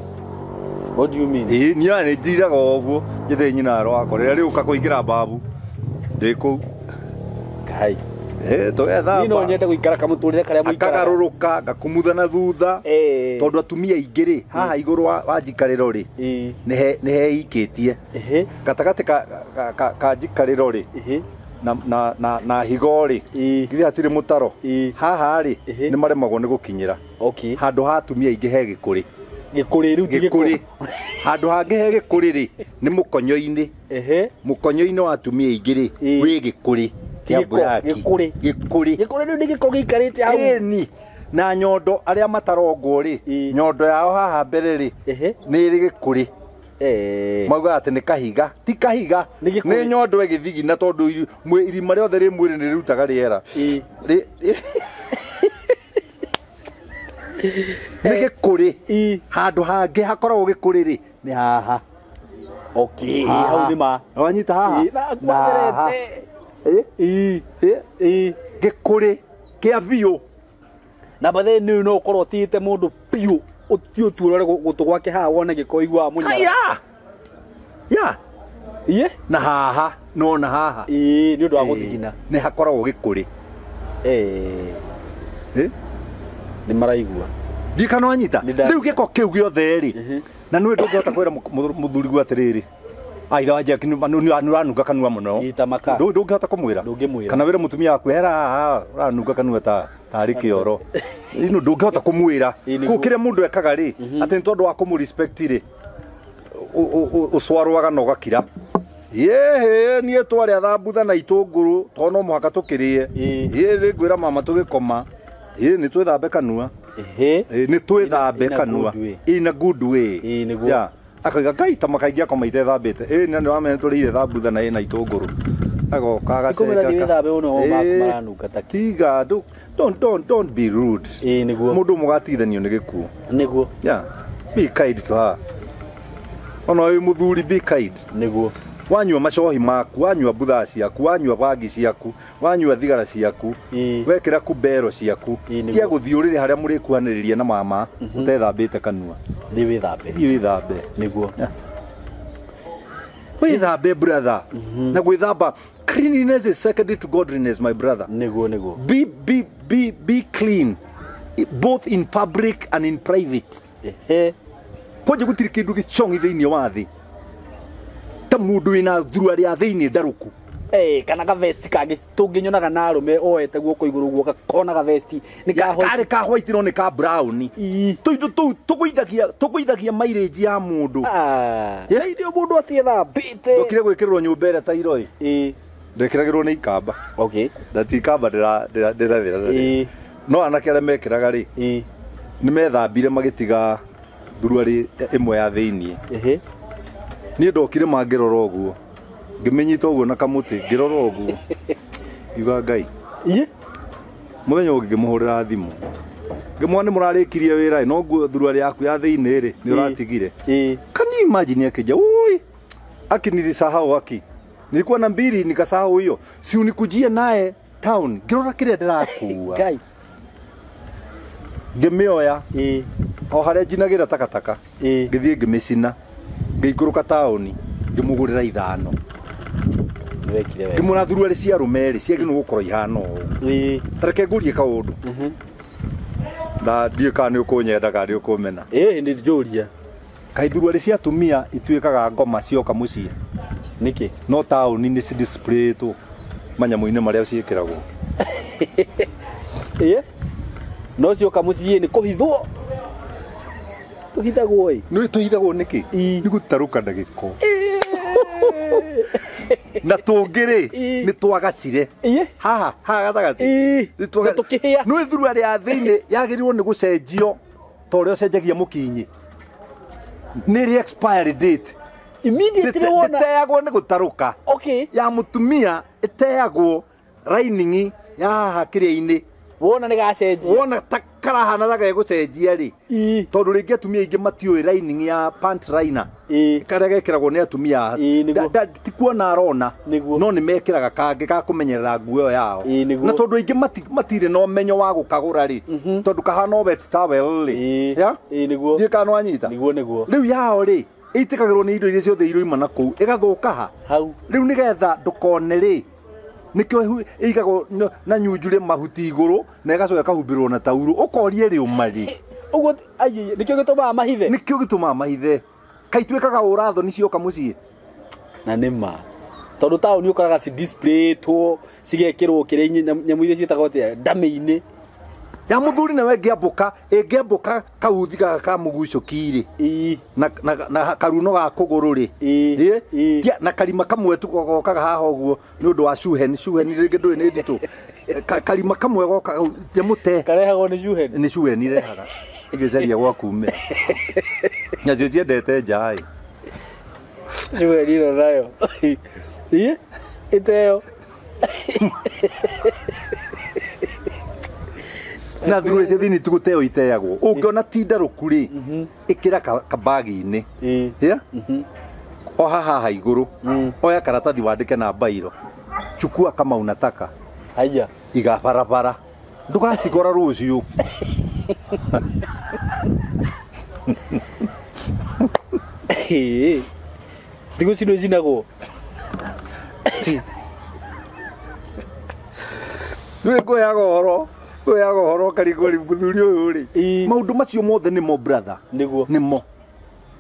what do you mean niĩ nĩ njiraga ũguo njĩthĩ nyina wakwa rĩrĩa rĩũka kũingĩra babu ndĩ kũu Ngai tũgethamba no nyende gũikara kamũtũrĩre karĩa mũikara akagarũrũka ngakumutha na thutha tondũ atumia aingĩ rĩ haha igũrũ wa njikarĩro rĩ nĩ heikĩtie gatagatĩ ka njikarĩro rĩ na higo rĩ githĩ hatirĩ mũtaro haha rĩ nĩ maremagwo nĩ gũkinyĩra handũ ha atumia aingĩ he gĩkũrĩ gĩkũrĩ handũ hangĩ he gĩkũrĩ rĩ nĩ mũkonyo-inĩ wa atumia aingĩ rĩ wĩ gĩkũrĩ gĩkũrĩ rĩu nĩ gĩko gĩikarĩte hau ĩni na nyondo arĩa matarongwo rĩ nyondo yao haha mbere rĩ nĩ ĩrĩ gĩkũrĩ mauga atĩ nĩ kahiga ti kahiga nĩ nyondo ĩgĩthigina tondũ irima rĩothe rĩ mwĩrĩ nĩ rĩrutaga rĩera nĩ gĩkũrĩ handũ hangĩ hakoragwo gĩkũrĩ rĩ nĩ haha hau nĩ ma wanyita haha gĩkũrĩ kĩa biũ na bathe nĩ no ũkorwo ũtĩte mũndũ biũ ũthiũ urore gũtũ gwake haha wone gĩko igua mũnyara na haha no na haha nĩ ũndũ wa gũthigina nĩ hakoragwo gĩkũrĩ nĩ maraigua ndikana wanyita rĩu gĩko kĩu gĩothe rĩ na nĩ ndũngĩhota kwĩra mũthuri gwa atĩrĩrĩ aitha wanja nĩ ũranunga kanua mũno ndũngĩhota kũmwĩra kana wĩra mũtumia waku hera haha ũranunga kanua tarĩ kĩoro ndũngĩhota kũmwĩra kũu kĩrĩa mũndũ ekaga rĩ atĩ nĩ tondũ wa kũmũrespect rĩ ũcwarwaga na ũgakira niĩ twarĩa thambutha na itũngũrũ tondũ no mũhaka tũkĩrĩe nĩ ngwĩra mama tũgĩkoma nĩ twĩthambe kanua nĩ twĩthambe kanua in a good way akaiga Ngai ta makaingĩ akoma itethambĩte nĩ wamenya tũrĩire thambutha na ĩna itũngũrũ agoka agaceka tiga don't be rude mũndũ mũgatithanio nĩ gĩkuũ nĩguo be kind to her ona wĩ mũthuri be kind nĩguo wanyua macohi maku wanyua butha ciaku wanyua bangi ciaku wanyua thigara ciaku wekĩra kumbero ciaku tia gũthiĩ ũrĩrĩ harĩa mũrĩkuhanĩrĩria na mama ũtethambĩte kanua wĩthambe nĩguo wĩthambe brother na gwĩthamba cleanliness is secondary to godliness my brother nĩguo be clean both in public and in private kwanje gũtirĩ kĩndũ gĩcong'i thĩinĩ wa thĩ ta mũndũ wĩna thurua rĩa thĩinĩ ndarũku kana ga vest kangĩ tũngĩnyonaga na arũme oete guoko igũrũ guoka kona ga vest nĩ karĩ ka white no nĩ ka brown tũindo tũu tũgũithagia mileage ya mũndũ ndio mũndũ atiethambĩte ndokire gwĩkĩrĩrwo nyũmba ĩrĩa ta iroi ndekĩragĩrwo nĩ ikamba ndati ikamba ndĩrathĩra no anake arĩa mekĩraga rĩ nĩ methambire magĩtiga thurua ĩmwe ya thĩinĩ niĩ ndokire mangĩrora ũguo ngĩmenyita ũguo na kamũtĩ ngĩrora ũguo iga Ngai mũthenya ũngĩ ngĩmũhũrĩra thimũ ngĩmwĩra nĩ mũrarĩkirie wĩra no nguo thurua yaku ya thĩinĩ rĩ nĩ ũratigire can you imagine akija ui akinisahau aki nilikuwa na mbili nikasahau hiyo si unikujie naye town ngĩrora kĩrĩa ndĩrakua Ngai ngĩmĩoya o harĩa njinagĩra takataka ngĩthiĩ ngĩmĩcina ngĩikũrũka taũni ngĩmũgũrĩra 5 ngĩmũra thurua cia rũme rĩ ciagĩrĩirwo gũkorwo ihana ũũ tareke ngũrie kaũndũ ndiĩ kana nĩ ũkũnyendaga nĩ ũkũmena nĩ njũria kaĩ thurua cia atumia ituĩkaga ngoma cioka mũciĩ niki no tauni ni ci display tu manyamu-ini maria ciikiragwo no cio kamuciĩ nĩ kũhithwo tuhithagwo nĩ tuhithagwo niki nĩ gũtaruka na gĩko na tũngĩrĩ nĩ twagacire haha gatagati na tũkĩhĩa nĩ thurua rĩa thĩinĩ yagĩrĩirwo nĩ gũcenjio ta ũrĩa ũcenjagia mũkinyĩ nĩ rĩ expiry date immediately wona ĩteagwo nĩ gũtaruka ya mũtumia ĩteagwo lining ya haha kĩrĩa-inĩ wona nĩ gacenjia wona ta karahana ta gegũcenjia rĩ tondũ rĩngĩ atumia aingĩ matiũĩ lining ya pant liner karĩa gekĩragwo nĩ atumia ti kuona arona no nĩ mekĩraga kangĩ ga kũmenyerera nguo ĩyo yao na tondũ aingĩ matirĩ na ũmenyo wa gũkagũra rĩ tondũ kahana wet towel rĩ thiĩ kana wanyita rĩu yao rĩ ĩitĩkagĩrwo nĩ indo iria ciothe iroima na kũu ĩgathũka ha rĩu nĩgetha ndũkone rĩ nikio igagwo na nyunjure mahuti iguru na igacoka kahumbirwo na tauro ukorie ri umari uguo ai nikio gitumaga mahithe nikio gitumaga mahithe kaitwikaga uratho ni cioka mucii na nima tondu tauni ukoraga ci display to cigekirwo kire nyamu iria cietagwo tia ndame-ini ya muthuri nawe ngiambuka kauthi ka mugucukiri na karuno ga kuguru ri na karima kamwe tugokaga haha uguo ni undu wa shuhen ringi nduri ni nditu karima kamwe goka mute karehagwo ni shuhen irehaga igiceria gwa kume nyacio ciendete njai shuhen iro nayo iteo na thuru cia thini tuguteo iteagwo ungiona tinda rukuri ikira kabagi-ini o haha iguru oya karatathi wandike na bairo chukua kama unataka haya iga barabara ndugacigora ruciu digo sino zinagwo Ndugo yago horo karigori muthuri uyu ri maundu macio mothe nimo brother nimo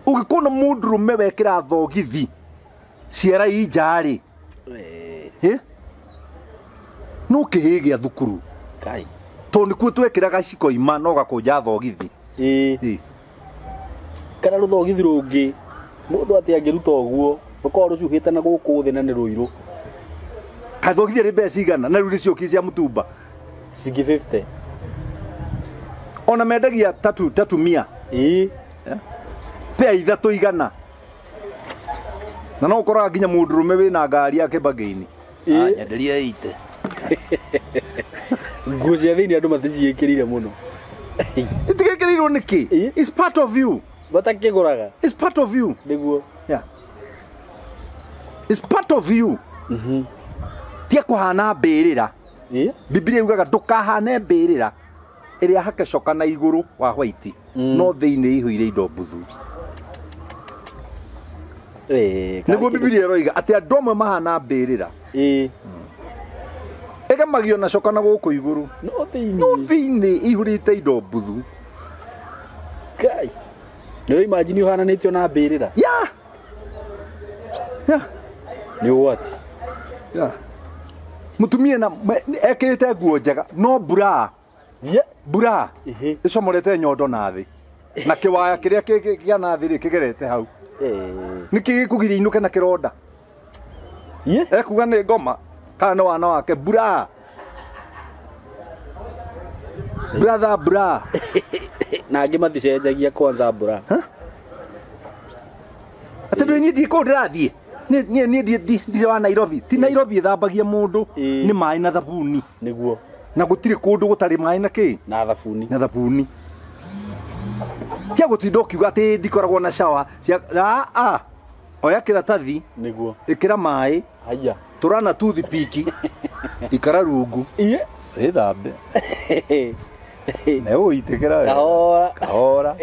ugikona mundurume wekira thogithi ciara injari no kihigia thukuru kai to nikuo twekiraga ciko ima no gakunja thogithi kana ruthogithi rungi mundu ati angiruta uguo rukorwo rucuhite na guku thi na ni ruiru kathogithi ri mbeca igana na riu cio cia mutumba sigi 50 ona mendagia tatu mia pea ithatu igana na no ukora nginya mundurume wina ngari yake bagi-ini nyenderia 8 nguo cia thini andu maticiikirire muno itigekirirwo niki it's part of you batakiguraga it's part of you niguo it's part of you tia kuhana mbirira Biblia yugaga ndukahane mbirira iria hakecoka na iguru wa white no thiini ihuire indo mbuthu niguo Biblia iroiga ati andu amwe mahana mbirira egamagio na coka na guku iguru no thiini ihurite indo mbuthu kai no imagine uhananitio na mbirira ni what mutumia na ekirite nguo njega no bura icomorete nyondo na thi na kiwaya kiria kia na thi ri kigerete hau niki gikugiria inuke na kironda ekuga ni ngoma kana wana wake bura na angi mathicenjagia kwanza bura ati ndini ndiko ndirathie ni ndi wa Nairobi ti Nairobi thambagia mundu ni mai na thabuni niguo na gutire kundu gutari mai na ki na thabuni tia gutinda ukiuga ati ndikoragwo na shower oya kiratathi niguo ikira mai haya turana toothpick ikara rungu thambe na uitikira kahora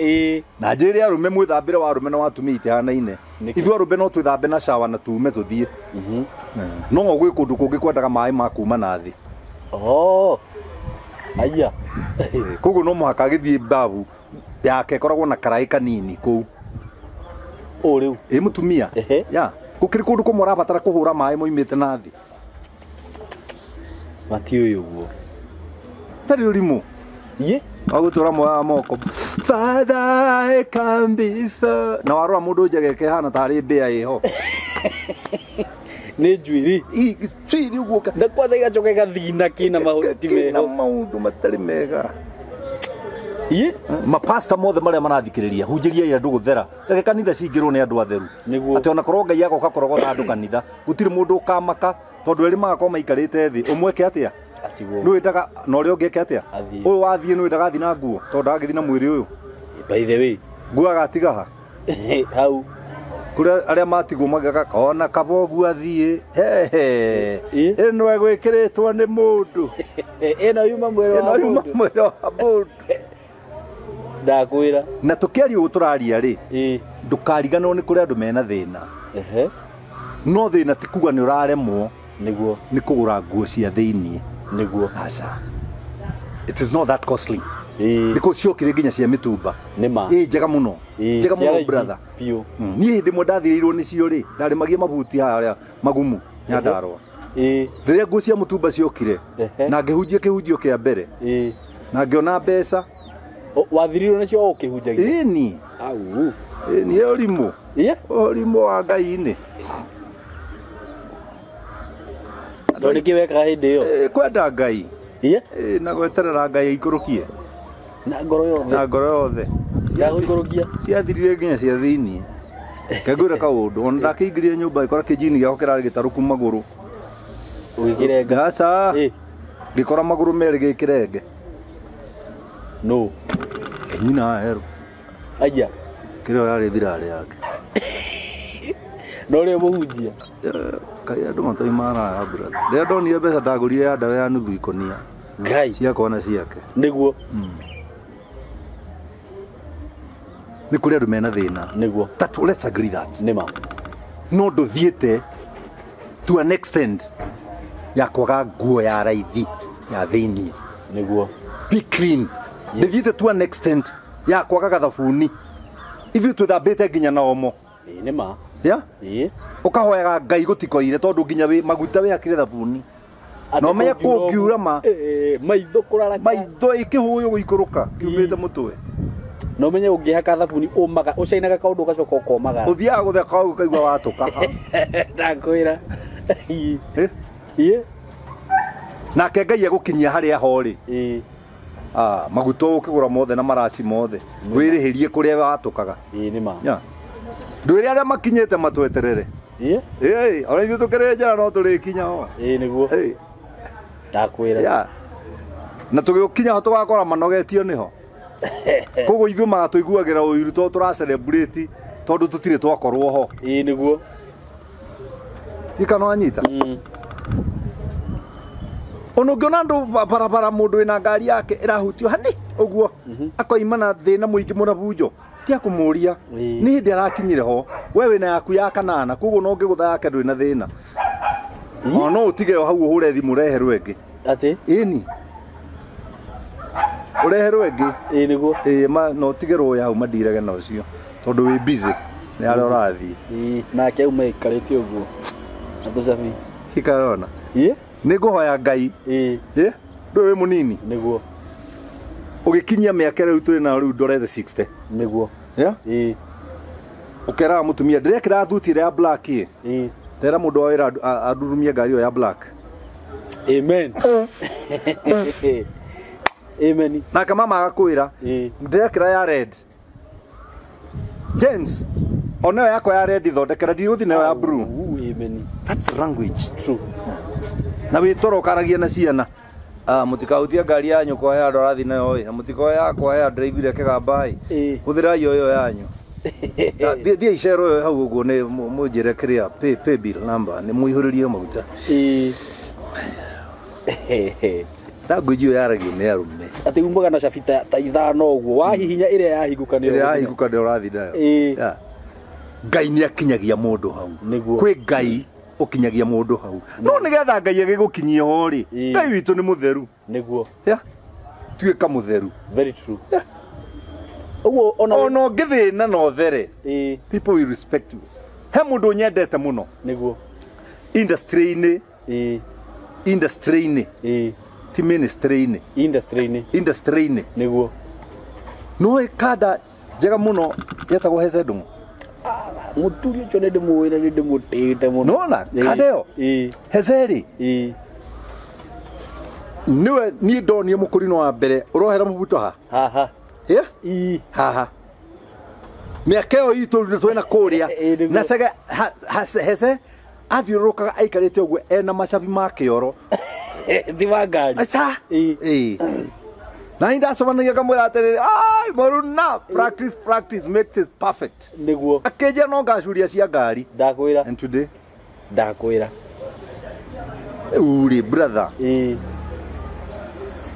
na njiri arume mwithambire wa arume na watumia itihanaine ithu arume no twithambe na shower na tume tuthie no gwi kundu kungi kwendaga mai ma kuma na thi aya koguo no muhaka githie babu yake koragwo na karai kanini kuu riu mutumia gukiri kundu kumwe rabatara kuhura mai moimite na thi matiyo uguo tari urimu ye agutura moya moko father I can be so na warwa mundu njegeke hana tari mbia iho ni njwiri twiri uguo na kwanza igacoka igathina kina mahuti meho maundu matari mega ye mapasta mothe maria marathikiriria hunjiria ira ndu guthera reke kanitha cingirwo ni andu atheru ati ona korwo ngai agoka korogota andu kanitha gutiri mundu ukamaka tondu eri magakorwo maikarite thi umweke atia ndu witaga na uria ungieke atia uyu wathie ndu witaga athi na nguo tondu agathi na mwiri uyu by the way nguo agatiga ha hau kuria aria matigwo magaka kona kabogu athie ino egwikiritwo ni mundu ino yuma mwiro wa mundu ndakwira na tukiaria ugu turaria ri ndukariganwo ni kuria andu mena thina no thina ti kuga ni uraremwo niguo ni kugura nguo cia thiini niguo aca it is not that costly because ciokire nginya cia mitumba nima njega muno brother pio ni hindi mwe ndathiriirwo ni cio ri ndarimagie mabuti haria magumu nyandarwa riria nguo cia mutumba ciokire na ngihunjia kihunjio kia mbere na ngiona mbeca wathirirwo nicio ukihunjagia ni au ni orimu orimu wa ngai-ini ndoni kiweka hindi yo kwenda ngai na gweterera ngai ikurukie na ngoro yothe ya guikurukia ciathirire nginya cia thiini kegwira kaundu ona ndakiingirie nyumba ikora kijini giako kirari gitaruku maguru ugikirenga gaca gikora maguru meri gikirenge no nyina heru aya kirio yari thirari yake no rio muhunjia kai andu matoi mara brother ria ndonire mbeca ndagurire ya ndawa ya nuthu ikonia ngai ciakwa na ciake niguo ni kuri andu mena thina niguo that let's agree that nima no nduthiete to an extent ya kwaga nguo ya raithi ya thiini niguo be clean ndithiete to an extent ya kwaga gathabuni ithu tuthambite nginya na omo nima ya ukahoyaga ngai gutikoire tondu nginya wi maguta wi akire thabuni no meya kungiura ma maitho kurara maitho ikihuyo guikuruka kiumite mutwe no menye ungihaka thabuni umaga ucainaga kaundu gacoka ukomaga uthiaga gutheka ukaigua watuka ndakwira nake ngai egukinyia haria hori maguta ukigura mothe na maraci mothe wirihirie kuria watukaga nima ndwire aria makinyite matweterere ona ithuĩ tukĩrĩ njara no tũrĩkinya ho nĩguo ndakwĩra na tũgĩkinya ho tũgakora manogetio nĩho koguo ithuĩ magatũiguagĩra ũiru tondũ tũra-celebrate tondũ tũtirĩ twakorwo ho nĩguo ika no anyita ona ũngĩona andũ barabara mũndũ wĩna ngari yake ĩrahutio hani ũguo akoima na thĩna mũingĩ mũnabunjo tia kumuria ni hindi arakinyire ho wewe na yaku ya kanana koguo no ngigutha yake ndwina thina no utige hau uhure thimu reherwo engi ati ini ureherwo engi niguo ma no tigerwo ya hau madirege na ucio tondu wi busy ni ari urathi nake uma ikarite uguo atucabi ikarona ni nguhoya ngai ndwi munini niguo ugikinyia miaka riu turi na riu ndorete 60 niguo ukera mutumia ndirekira thuti ya black tera mundu wa wira adurumia ngari yo ya black amen amen na kama magakwira ndirekira ya red James ona yako ya red thondekera ndiuthi nayo ya blue amen that's language true na witoro karagia na ciana mutikautia ngari yanyu kwa ya ndorathi nayo na mutiko yakwa ya drive ile kegambai uthira yo yanyu thia icero yo hau uguo ni munjire kiria pay bill number ni muihuririe maguta language yo yaragi ni arume ati umbaga na chabita ta ithano uguo wahihinya ire yahinguka ni urathi nayo ngai ni akinyagia mundu hau kwi ngai ukinyagia mundu hau no nigetha ngai agigukinyia ho ri ngai witu ni mutheru niguo tuika mutheru very true uguo ona ngithina no there people will respect you he mundu nyendete muno niguo industry-ini industry-ini ti ministry-ini industry-ini niguo no kada njega muno yetagwo Heze Ndung'u muturi ucio ni ndimwira ni ndimutite muno nona kadeo Hezeri niwe ni ndoni mukurino wa mbere urohera mubuto haha haha miakeo itu ndio twena kuria na sega Heze athiurukaga aikarite uguo ena macabi ma kioro thivangari acha na inda somanagia kamwira atiriri ai moruna practice makes it perfect niguo akeja no gacuria cia ngari ndakwira and today ndakwira uri brother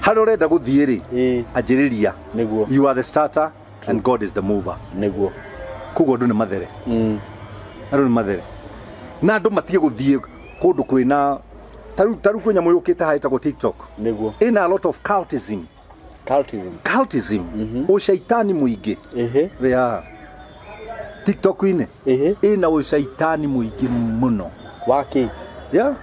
haro renda guthiiri anjiriria niguo you are the starter and God is the mover niguo kugo ndu ni mathere aro ni mathere na ndu matige guthie kundu kwina taru kwenya muyukite haita go TikTok niguo in a lot of cultism ushaitani muingi ya TikTok ine ina ushaitani muingi muno waki ya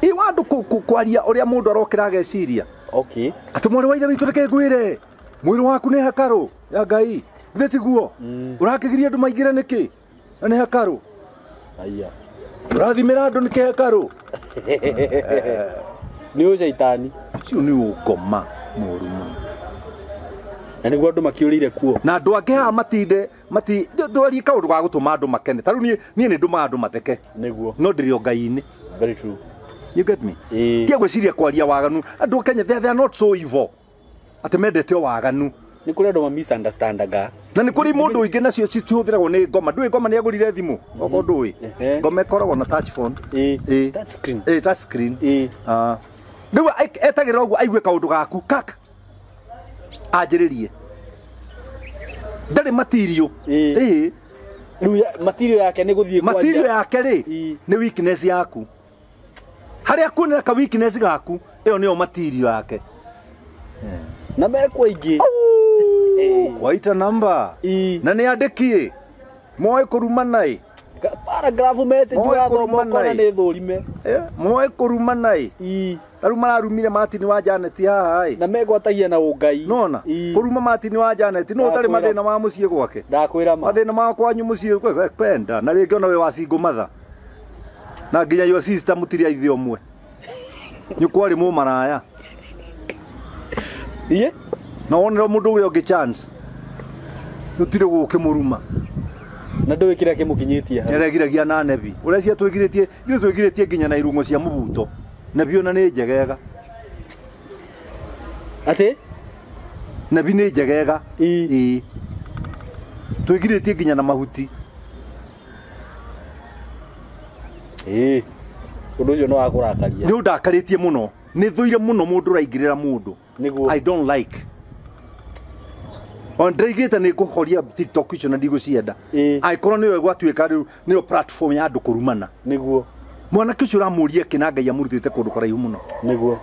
i wandu kwaria uria mundu arokira geciria okay atumore waitha witu reke gwire mwiri waku ni hakaru ya ngai thetiguo urakigiria andu maingire niki ni hakaru aya urathimira andu niki hakaru ni ushaitani cio ni ugoma murumu na niguo andu makiurire kuo na andu angi ha mati ndwari kaundu ga gutuma andu makene taru nie ni nduma andu matheke niguo no ndirio ngai-ini very true you get me kia gwiciria kwaria waganu andu Kenya they are not so evil ati mendete waganu ni kuri andu ma misunderstandaga na ni kuri mundu ingi nacio cituthiragwo ni ngoma ndui ngoma ni agurire thimu oko ndui ngoma ikoragwo na touch phone touch screen riu etagirira uguo aigue kaundu gaku kak anjiririe ndari material riu material yake ni guthie kwaria material yake ri ni weakness yaku haria kunira ka weakness gaku iyo niyo material yake na mekwa ingi waita namba na ni andikie moe kuruma nai paragraph message wa thoma kona ni thurime moe kuruma nai taru mararumire matini wa Janet haha ai na megwatagia na ungai nona kuruma matini wa Janet no tari mathina ma mucie gwake ndakwira ma mathina ma kwanyu mucie kwenda na ringi ona we wa single mother na nginya your sister mutiri aithi omwe nyukwari mu maraya na wonera mundu uyo ngi chance nutire gukimuruma na ndu wikira kimukinyitie ha eregiragia na nebi urecia twigiritie ithu twigiritie nginya na irungo cia mubuto nebi ona ni njegega ati nebi ni njegega twigiritie nginya na mahuti undu ucio no akurakaria ni undakaritie muno ni thuire muno mundu raingirira mundu I don't like on ndrigite ni kuhoria TikTok icio na ndigucienda aikorwo niyo gwatuika riu niyo platform ya andu kurumana niguo mwana kicio ramurie kina ngai amurutite kundu karaihu muno niguo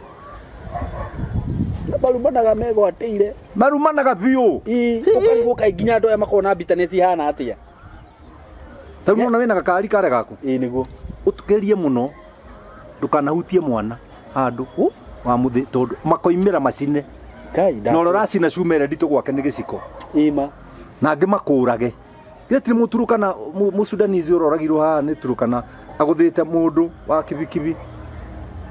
barumanaga megwatire marumanaga biu ukariguka nginya andu aya makona bitanesi hana atia taru na wena gakari kare gaku niguo utugerie muno ndukanahutie mwana andu wa muthi tondu makoimira macine kai da no racina cumere ndito gwake ni giciko ima na ngi makurage gitiri muturukana musudanizi uroragirwo ha ni turukana aguthite mundu wa kibikibi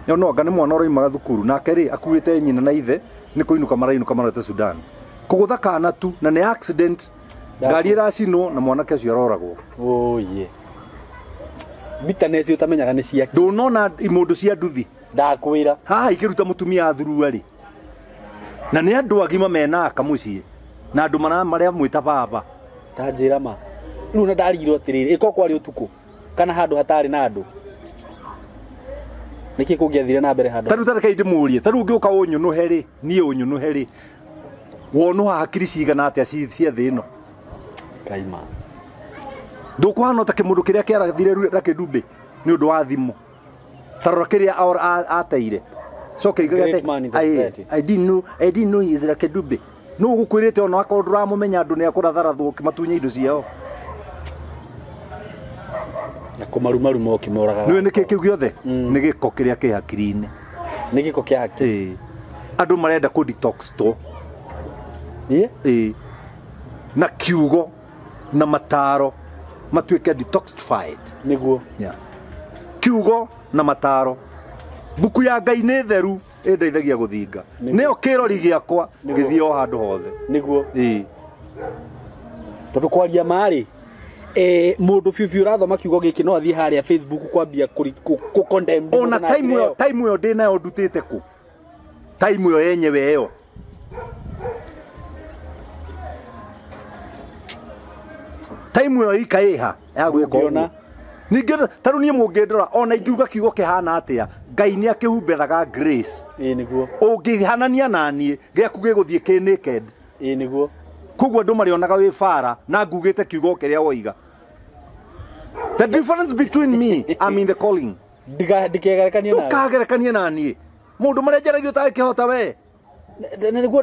no anga ni mwana oroimaga thukuru na keri akuite nyina na ithe ni kuinuka marate Sudan kugutha kana tu na ni accident ngari iracino na mwana kecio aroragwo ye bitanesi utamenyaga ni cia ndunona imundu cia nduthi ndakwira ha ikiruta mutumia thuru ari na ni andu agima mena kamucie na andu maria mwita baba tanjira ma riu na ndarigirwo atiriri iko kwari utuku kana handu hatari na andu niki kungiathire na mbere handu taru tareke ndimurie taru ngiuka unyunuhe ri nie unyunuhe ri wonu hakiri cigana atia cia thino kaima ndukwano ta kimundu kiria kiarathire rake dumbe ni undu wa thimu tarora kiria ateire soke igate I didn't know he is like a dube no gukwirite ona akorwo duramumenya andu ni akuratharathwo kimatunya indo ciao kumarumaru mokimoraga niwe niki kiu giothe ni giko kiria ki hakiri-ini ni giko kia hakiri andu marenda ku detox to na kiugo na mataro matuike detoxified niguo kiugo na mataro buku ya Ngai ni theru indeithagia guthinga nio kirori giakwa githio handu hothe niguo tondu kwaria mari mundu biu urathoma kiugo giki no athie haria Facebook kwambia ku condemn ona time yo ndinayo ndutite ku time yo yenyewe yo time yo ikaiha ya gwika ona ningi taru nie mungendora ona ingiuga kiugo kihana atia Ngai ni akihumberaga grace niguo ungihanania nanie giaku giguthie ki naked niguo kugwa ndu marionaga wi fara na ngugite kiugo kiria woiga the difference between me I'm in the calling ndikegerekanie na ukagerekanie nanie mundu marenjeragio ta kihota we niguo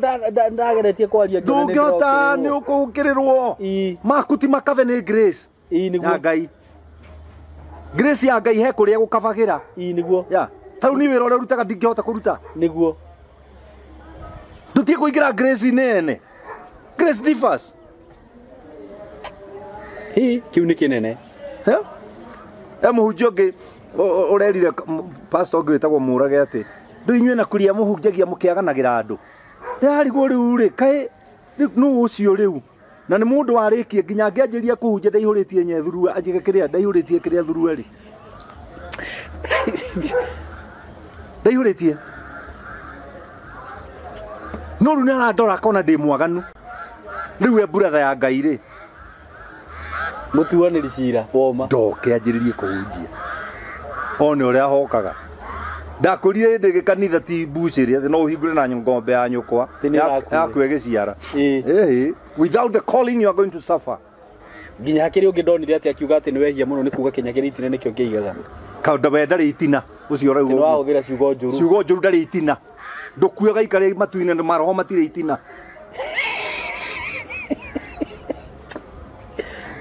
ndageretie kwaria nginya ndungihota ni ukukirirwo makuti makave ni grace niguo Ngai grace ya Ngai he kuria gukabagira niguo taru ni wira uria urutaga ndingihota kuruta niguo ndutie kuingira grace nene grace differs kiu ni kinene muhunjia ungi urerire pastor ungi witagwo Murage ati ndu inywe na kuria muhunjagia mukiaganagira andu ndarigwo riu ri kai nu ucio riu na ni mundu warikie nginya ngianjiria kuhunjia ndaihuritie nyethuru anjike kiria ndaihuritie kiria thuru ri ndaihuritie no ru nara ndora kona ndi mwaganu riu e brother ya Ngai ri mutuaniri cira woma ndoke anjiririe kuhunjia one uria hokaga ndakurire ndi gikanitha ti buciri ati no uhingure na ngombe ya nyukwa yaku egiciara without the calling you are going to suffer nginya hakiri ungi ndonire ati akiuga ati ni wehia muno ni kuga Kenya giritine nikio ngiigaga kaunda we ndari itina ucio rau no ahũthĩra ciugo njũru ndari itina ndukuaga ikare matu-inĩ na maroho matire itina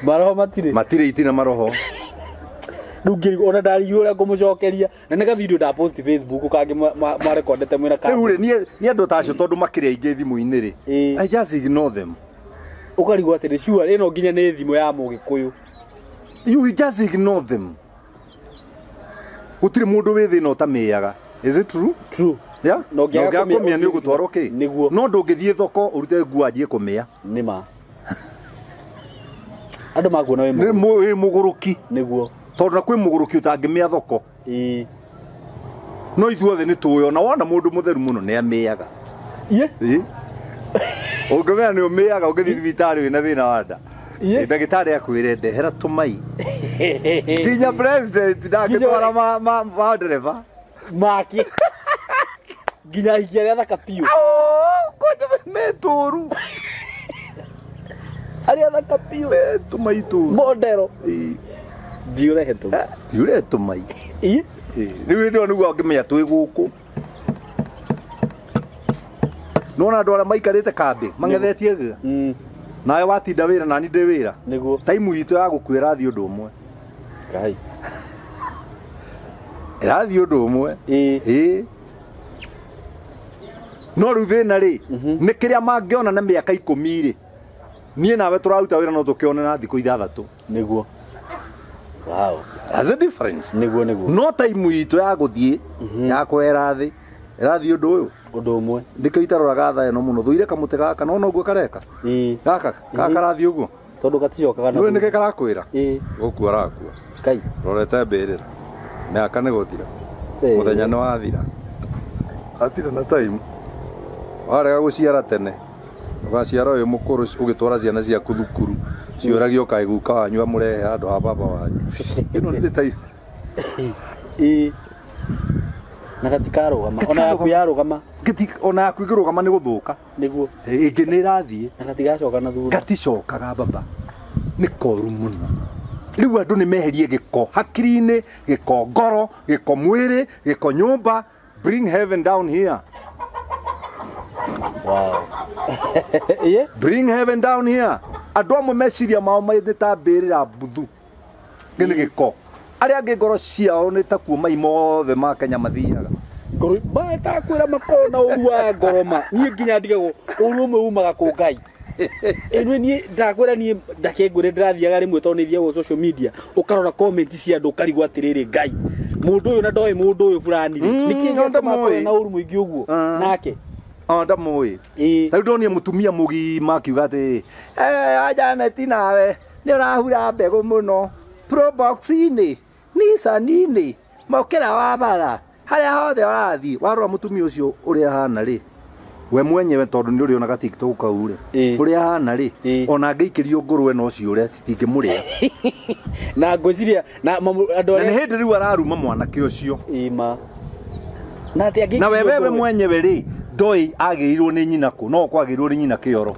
maroho matire itina maroho ndungiri ona ndarigwo uria ngumucokeria na nega video da post Facebook kangi marekondete mwina ka riu ni andu tacio tondu makire aingi thimu-ini ri I just ignore them ukarigwo ati ni sure ino nginya ni thimu ya mugikuyu you just ignore them utire mundu wi thina utamiaga is it true no ngiakomia ni ugutwarwo ki no ndungithie thoko urute nguo anjie kumia nima andu maguona we muguruki niguo tondu na kwi muguruki utangimia thoko no ithuothe ni tuyo na wona mundu mutheru muno ni amiaga ungimea ni umiaga ungithii thibitari wina thina wa nda ndagitari akwire ndehera tumai kinya president ndagitwara ma dereva maki nginya hikia thaka piu koje meturu aria thaka piu tumai tu modero diure tumai riu ndio niguo ngimenya twi guku nona andu aria maikarite kambi mangethetie gä nawe watinda wira nani ndi wira niguo taimu itu ya gukwira thi undu umwe kai irathi undu umwe no riu thina ri ni kiria mangiona na miaka 10 ri nie nawe turaruta wira no tukione na thiku 6 niguo wow there's a difference niguo no time itu ya guthie ya kwera thi irathi undu umwe ndiko itaroraga tha no muno thuire kamute gaka no no guo kareka gaka karathi uguo tondu gaticokaga no nike karakwira gukua rakua kai rorete mbirira miaka ni guthira muthenya ni wathira atira na time warega guciara tene ugaciara uyu mukuru ugitwara ciana ciaku thukuru ciuragio kai guka wanyu amurehe andu a baba wanyu ino ndi tai na gatikarugama ona yaku yarugama ona yaku igirugama ni guthuka niguo ingi ni irathie na gatigacoka na thutha gaticokaga baba ni koru muno riu andu ni meherie giko hakiri-ini giko ngoro giko mwiri giko nyumba bring heaven down here wow bring heaven down here andu amwe meciria mao maithita mbirira buthu ngini giko aria angi ngoro ciao ni ta kuo mai mothe ma Kenya mathiaga ngoro ba ta kwira makona urua ngoroma nie nginya ndigego uru umwe umaga ku Ngai enu nie ndakwira nie ndakengure ndirathiaga rimwe to ni thiaga social media ukarora comment cia andu karigwo atiriri Ngai mundu uyu na ndoi mundu uyu fulani niki ngonda makona na uru muingi uguo nake ndamui riu ndonie mutumia mugima akiuga ati Janeti nawe ni urahura mbegu muno probox-ini Nissan-ini mokera wa bara haria hothe urathi warora mutumia ucio uria hana ri we mwenyewe tondu ni uri ona TikTok kau ri uria hana ri ona ngeikirio ngurwe no cio uria citingimuria na ngociria na andu ni hindi riu araruma mwanake ucio ima na ati na wewe mwenyewe ri ndoi agirirwo ni nyina ku no kwagirirwo ni nyina kioro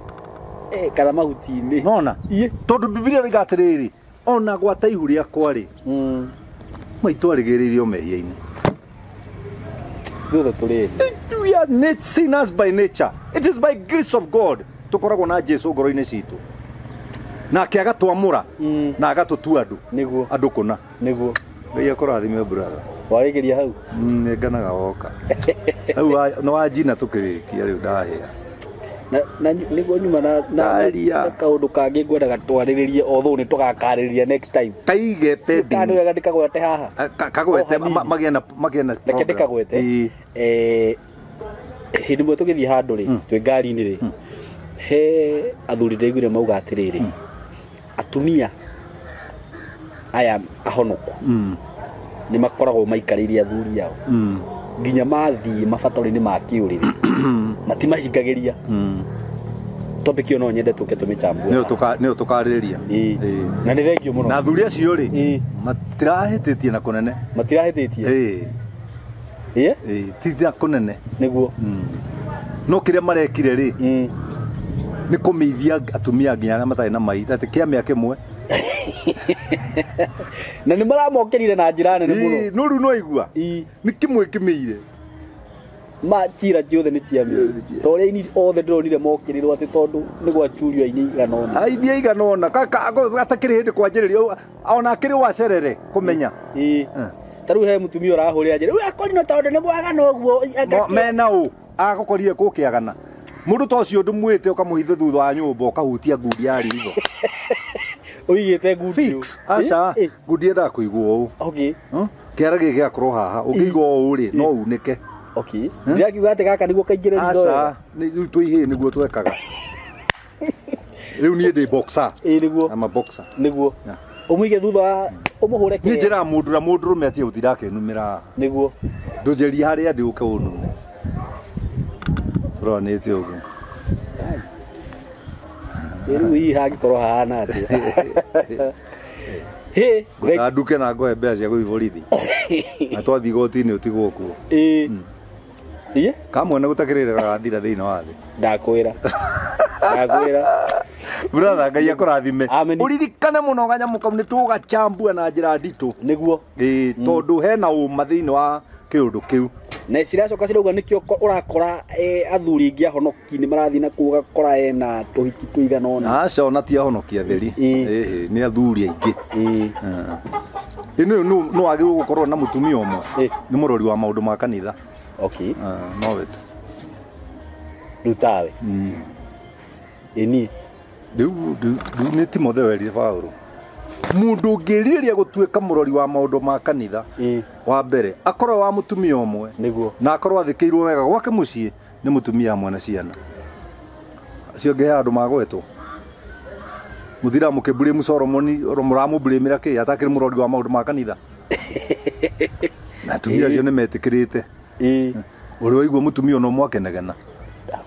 kana mahuti-ini nona tondu Biblia riga atiriri ona gwata ihu riakwa ri maitu arigiririo mehia-ini thutha turi we are sinners by nature. It is by grace of God tukoragwo na Jesu ngoro-ini citu na akiaga twamura na agatutua andu kuna niguo Ngai akurathime brother warigiria hau nganaga woka hau no wajina tukirikia riu ndahia na niguo nyuma na kaundu kangi ngwendaga twariririe otho ni tugakariria next time kaige pending kana wega ndikagwete haha kagwete magiena reke ndikagwete hindi mwe tugithii handu ri twi ngari-ini ri he athuri ndaiguire mauga atiriri atumia aya ahonoku ni makoragwo maikariria athuri yao nginya mathii mabatori-ini ma kiuriri matimahingagiria topic yo no nyende tuke tumichambua nio tukariria na ni thengio muno na athuri acio ri matirahititie na kunene matirahititie ti na kunene niguo no kiria marekire ri ni kumithia atumia nginya aria matari na mai ati kia miaka imwe na ni maramokerire na njira nene muno no riu no igua ni kimwe kimiire machira ciothe ni ciamio toria ini othe ndironire mokirirwo ati tondu ni gwachurio aini iganona aini iganona atakiri hindi kwanjiririo ona akiri wacerere kumenya taru he mutumia urahurira njire we akorino tondu ni mwagana uguo mena u agakorire kukiagana mundu ta ucio ndumwite ukamuhithe thutha wa nyumba ukahutia ngundi ya ritho uigite ngundi aca ngundi enda kuigwo u okay kiara giki akorwo haha ungiigwo u ri no unike okay ndiakiuga ati gaka niguo kaingire ritho aca ni twihi niguo twekaga riu ni ndi boxer niguo ama boxer niguo umuige thutha wa umuhure ki njira mundu rume ati utirakenumira niguo ndunjeri haria ndi uke unune bro ni ti ugu riu hii hangikorwo hahana ati nduke na ngoe mbea cia guthi borithi na twathi goti-ini utigwo kuo kamwe na gutakiriraga gathira thiini wa thi ndakwira brother Ngai akurathime uririkane muno ganyamu kau ni tugachambua na njira nditu niguo tondu hena uma thiini wa kiundu kiu na ciracoka cirauga nikio urakora athuri ngi ahonoki ni marathi na kuga kora ena tuhiki tuiganona aca ona ti ahonokia theri ni athuri aingi ino no agirwo gukorwo na mutumia umwe ni murori wa maundu ma kanitha okay no wetu rutawe eni du ni Timotheo erire Paulo mundu ngiriria gutuika murori wa maundu ma kanitha wa mbere akorwo wa mutumia umwe niguo na akorwo athikirwo wega gwake mucii ni mutumia amwe na ciana acio nge andu magwetwo muthira mukiburi mu Solomoni muramu burimira ki atakiri murori wa maundu ma kanitha na tumia acio ni metikirite uri waigua mutumia no mwakenegena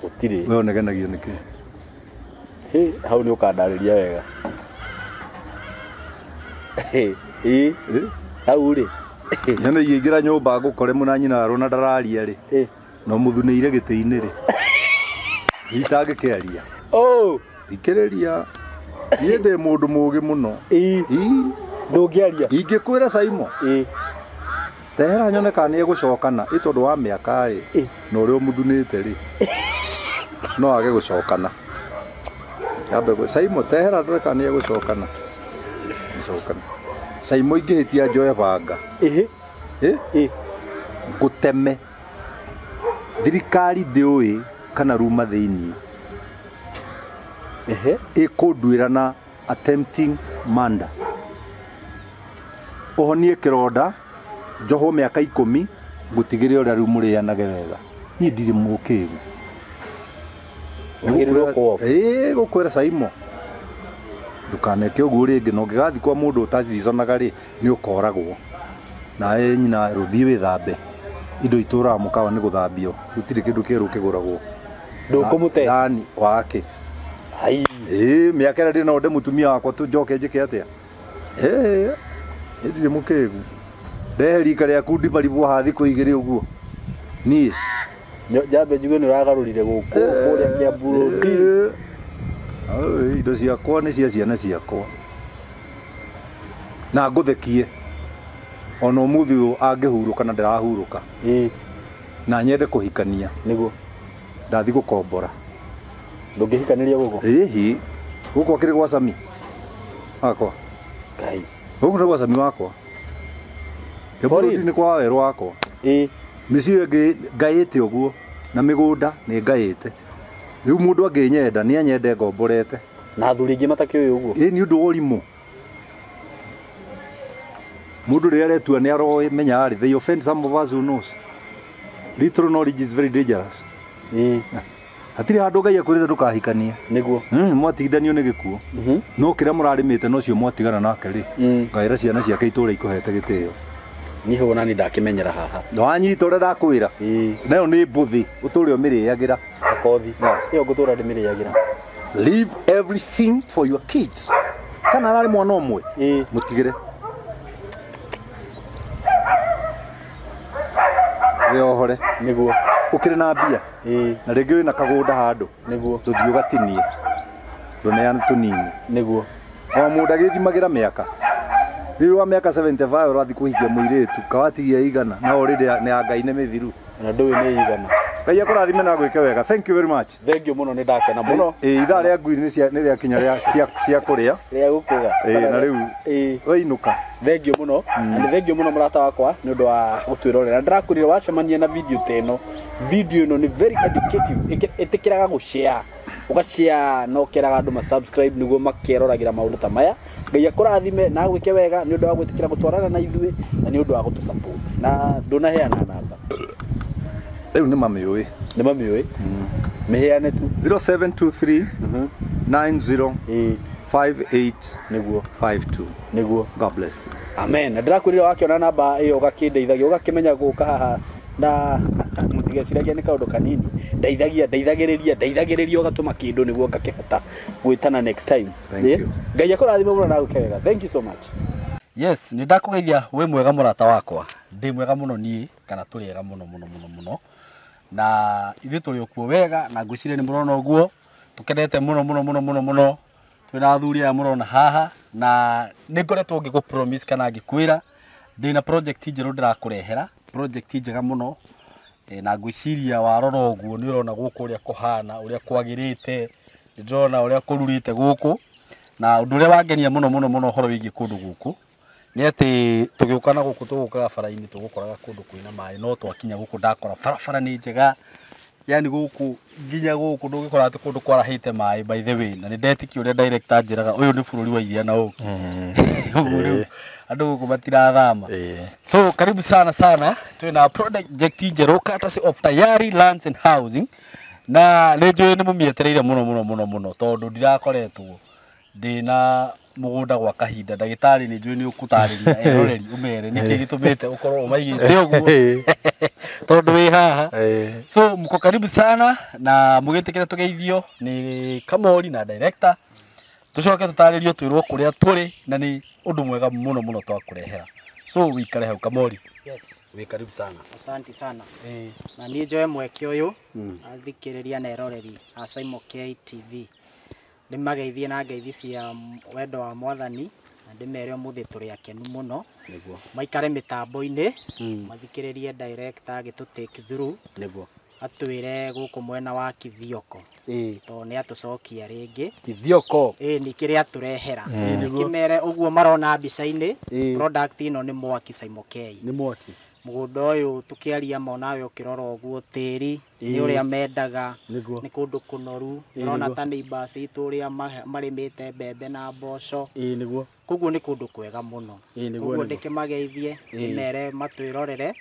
gutiri we onegenagio niki hau ni ukandariria wega hau ri yana yigira nyumba gukore muna nyina arona ndararia ri no muthunire giti-ini ri itange kiaria ikiriria nie ndi mundu mugi muno ndungiaria ingikwira Saimo tehera nyone kana ni gucokana itondu wa miaka ri no uri umuthunite ri no age gucokana yabe Saimo tehera ndore kana ni gucokana Saimo ingĩhĩtia njoe banga ngũteme thirikari ndĩũĩ kana ruma thĩinĩ ĩkũnduĩra na attempting murder ũhonie kĩronda njohwo mĩaka 10 ngũtigĩre ũrĩa rĩu mũrĩanage wega niĩ ndirĩ mũkĩgu gũkwĩra Saimo ndukaneke ũguo rĩngĩ na ũngĩgathiĩ kwa mũndũ ũtaciconaga rĩ nĩ ũkoragwo nawe nyina rũthiĩ wĩthambe indo itũraga mũkawa nĩ gũthambio gũtirĩ kĩndũ kĩerũ kĩgũragwo ndũkũmũte yani wake mĩaka ĩrĩa ndĩ na ndĩ mũtumia wakwa tũnjoke njĩke atĩa ndirĩ mũkĩgu ndehe rika rĩaku ndimaribwo ha thikũ igĩrĩ ũguo niĩ njambe njuge nĩ ũragarũrire gũkũ kũrĩa Kĩambu indo ciakwa nĩ cia ciana ciakwa na ngũthekie ona ũmũthĩ ũyũ angĩhurũka na ndĩrahurũka na nyende kũhikania nĩguo ndathi gũkombora ndũngĩhikanĩria gũkũ gũkũ akĩrĩ gwa Sami wakwa Ngai gũkũ nĩ gwa Sami wakwa Kĩambu kwa werũ wakwa mĩciĩ ĩngĩ ngaĩte ũguo na mĩgũnda nĩ ngaĩte rĩu mũndũ angĩnyenda nĩ anyende ngomborete na athuri aingĩ matakĩũĩ ũguo nĩ ũndũ wa ũrimũ mũndũ rĩrĩa aretua nĩ aroĩmenya rĩ they offend some of us who knows little knowledge is very dangerous hatirĩ handũ Ngai akwĩrĩte ndũkahikania nĩguo mwatigithanio nĩ gĩkuũ no kĩrĩa mũrarĩmĩte nocio mwatigana nake rĩ ngaĩra ciana ciake itũũra ikũhete gĩtĩo niĩ hũna nĩ ndakĩmenyera haha wanyita ũrĩa ndakwĩra nayo nĩ mbũthĩ ũtũũre ũmĩrĩagĩra kothi ĩyo ngũtũũra ndĩmĩrĩagĩra leave everything for your kids kana ararĩ mwana ũmwe mũtigĩre wĩohore nĩguo ũkĩrĩ na mbia na rĩngĩ wĩna kagũnda handũ nĩguo tũthiĩ ũgatinie ndũneane tũnini nĩguo o mũndũ agĩthimagĩra mĩaka rĩu wa mĩaka 75 ũrathiĩ kũhikia mũirĩtu kawatigia igana na already nĩ ya Ngai nĩ mĩthiru na ndũĩ nĩ igana Ngai akũrathime na gwĩke wega thank you very much thank you mũno nĩ ndakena mũno ithaa rĩa ngui nĩ rĩakinya cia kũrĩa rĩa gũkũga na rĩu wĩinũka thank you mũno na thank you mũno mũrata wakwa nĩ ũndũ wa gũtwĩrorera ndĩrakwĩrire wacemania na video ta ĩno video ĩno nĩ very educative ĩtĩkĩraga gũshare ũgashare no keraga andũ ma subscribe nĩguo makeroragĩra maũndũ ta maya Ngai akũrathime na gwĩke wega nĩ ũndũ wa gwĩtĩkĩra gũtwarana na ithuĩ na nĩ ũndũ wa gũtũ support na ndũnaheana namba rĩu nĩ mamĩũĩ mĩheane tu 0723 90 58 nĩguo 52 nĩguo God bless you amen ndĩrakwĩrire wakiona namba ĩyo ũgakĩndeithagia ũgakĩmenya gũka haha na mũtigeciragia nĩ kaũndũ kanini ndeithagĩrĩria ũgatũma kĩndũ nĩguo ngakĩhota gwĩtana next time Ngai akũrathime mũno na gwĩke wega thank you so much yes nĩ ndakũgeithia wĩ mwega mũrata wakwa ndĩ mwega mũno niĩ kana tũrĩega mũno na ithuĩ tũrĩ okuo wega na ngwĩciria nĩ mũrona ũguo tũkenete mũno twĩna athuri aya mũrona haha na nĩ ngoretwo ngĩgũ promise kana ngĩkwĩra ndĩna project njerũ ndĩrakũrehera project njega mũno na ngwĩciria warora ũguo nĩ ũrona gũkũ ũrĩa kũhana ũrĩa kwagĩrĩte ndĩrona ũrĩa kũrurĩte gũkũ na ũndũ ũrĩa wangenia mũno ũhoro wĩgiĩ kũndũ gũkũ nĩ atĩ tũgĩũka na gũkũ tũgũkaga bara-inĩ tũgũkoraga kũndũ kwĩna maĩ no twakinya gũkũ ndakora barabara nĩ njega yani gũkũ nginya gũkũ ndũgĩkora atĩ kũndũ kwarahĩte maĩ by the way na nĩ ndetikia ũrĩa director njĩraga ũyũ nĩ bũrũri wa iria na ũki andũ gũkũ matirathama so karibu sana twĩna project njerũ courtesy of Tayari Lands and Housing na nĩ njũĩ nĩ mũmĩetereire mũno tondũ ndirakoretwo ndĩna mũgũnda gwa kahinda ndagĩtarĩ nĩ njũĩ nĩ ũkũtarĩria eroreri ũmere nĩkĩ gĩtũmĩte ũkorwo ũmaigĩte ũguo tondũ wĩ haha so mko karibu sana na mũgĩtĩkĩra tũgeithio nĩ Kamori na director tũcoke tũtarĩrio twĩrwo kũrĩa tũrĩ na nĩ ũndũ mwega mũno twakũrehera so wĩikare hau Kamori yes wĩ karibu sana asante sana na niĩ njoe mweke ũyũ athikĩrĩria na eroreri a Saimo K TV ndĩmageithie na ngeithi cia wendo wa Mwathani na ndĩmere ũmũthĩ tũrĩ akenu mũno nĩguo maikare mĩtambo-inĩ mathikĩrĩrie director agĩtũ take through nĩguo atwire guku mwena wa Kithioko to ni atucokia ringi Kithioko ni kiri aturehera nikimere uguo marona mbica-ini product ino ni mwaki Saimokei ni mwaki mugunda uyu tukiaria monawe ukirora uguo tiri ni uria mendaga ni kundu kunoru urona ta neighbors itu uria marimite mbembe na mboco niguo kuguo ni kundu kwega muno kuguo ndikimageithie mere matwirorere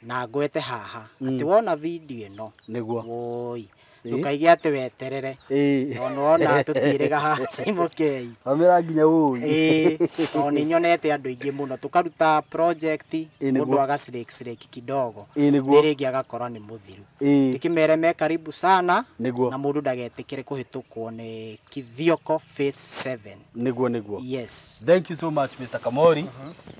na ngwete haha ati wona video ino niguo woi ndukaige ati weterere ona tutiriga ha Saimokei amira nginya woi to ni nyonete andu ingi muno tukaruta project mundu agacireki kidogo niringi agakora ni muthiru ndikimere me karibu sana na mundu ndagetikire kuhitukwo ni Kithioko phase 7 niguo yes thank you so much Mr. Kamori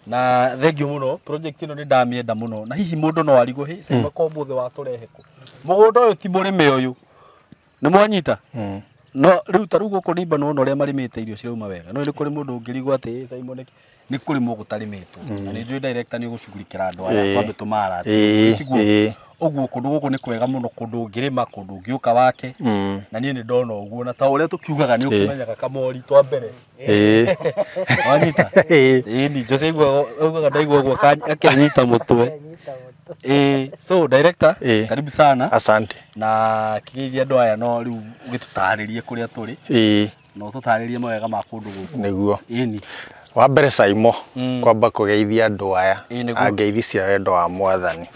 na thank you muno project ino ni ndamienda muno na hihi mundu no arigo hi Saimoko muthe wa tureheku mugunda uyu ti murime uyu ni mwanyita no riu taru guku nimba no uria marimite irio cirauma wega no ni kuri mundu ungirigwo ati Simon ni kuri mu gutarimitwo na ni njui director ni gucugurikira andu aya twambe tumara tiguo uguo kundu guku ni kwega muno kundu ungirima kundu ungiuka wake na nie ni ndona uguo na ta uria tukiugaga ni ukimenyaga Kamori twa mbere wanyita ni Jose uguo ndaigua uguo akanyita mutwe so director karibu sana asante na kigeithia andu aya no riu ugitutaririe kuria turi no tutaririe mawega ma kundu guku niguo ni wa mbere Saimo kwamba kugeithia andu aya angeithi cia wendo wa Mwathani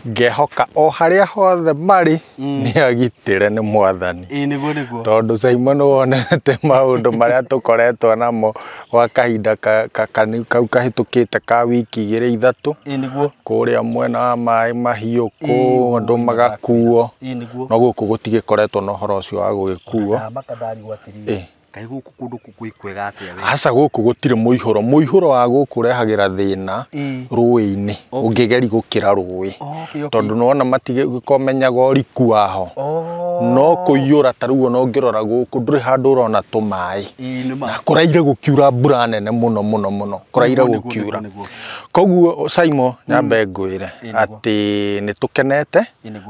ngehoka o haria hothe mari ni agitire ni Mwathani niguo tondu Saimo no wonete maundu maria tukoretwo namo gwa kahinda kau kahitukite ka wiki 2-3 niguo kuria mwena wa mai mahiuku andu magakuo no guku gutigikoretwo no horo ucio wa gugikuo makadari gwatiri kai guku kundu kukwega atia we asa guku gutire muihuro wa guku rehagira thina ruini ungigeri gukira rui tondu nona matige komenyaga oriku waho no kuyura taruo no ngirora guku nduri handu urona tumai na kuraire gukiura mbura nene muno kuraire gukiura koguo Saimo nyambe ngwire ati nitukenete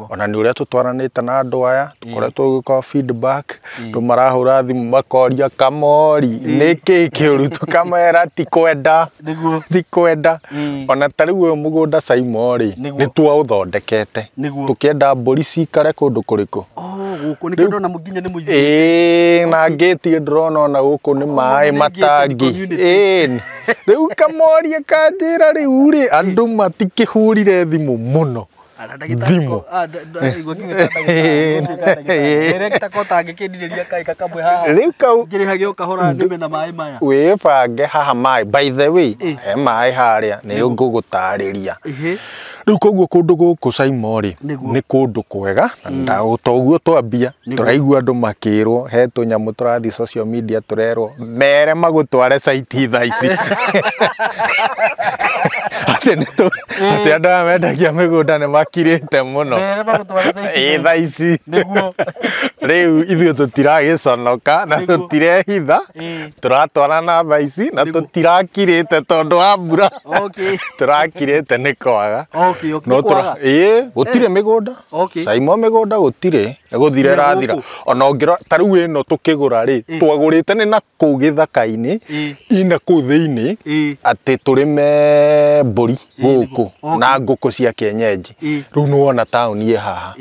ona ni uria tutwaranite na andu aya tukoretwo gukwa feedback tumarahura thimu makoria Kamori niki kiuru tukamera ti kwenda ona tariu mugunda Saimo ri ni twa uthondekete tukienda mburi cikare kundu kuriku guku ni kindu na muginya ni muithi na ngeti ndrona ona guku ni mai matangi riu Kamori akandira riu ri andu matikihurire thimu muno thimu director ko tangikindiria kai kakamwe haha riu kau ngirihagio kahora ndime na mai maya wibange haha mai by the way he mai haria ni ngugutariria riu koguo kundu guku Saimo ri ni kundu kwega na utoguo twambia turaigua andu makirwo he tunyamu turathi social media turerwo mere magutware site thaici ati andu amendagia migunda ni makirite muno mere magutware site thaici niguo riu ithuĩ tutiragiconoka na tutirehitha turatwarana thaici na tutirakirite tondu wa mbura turakirite ni kwaga no tura gutire migunda Saimo migunda gutire guthire rathira ona ngira tariu ino tukigura ri twagurite ni na kugithaka-ini ina ku thiini ati turime mburi guku na nguku cia kienyeji riu no wona town ye haha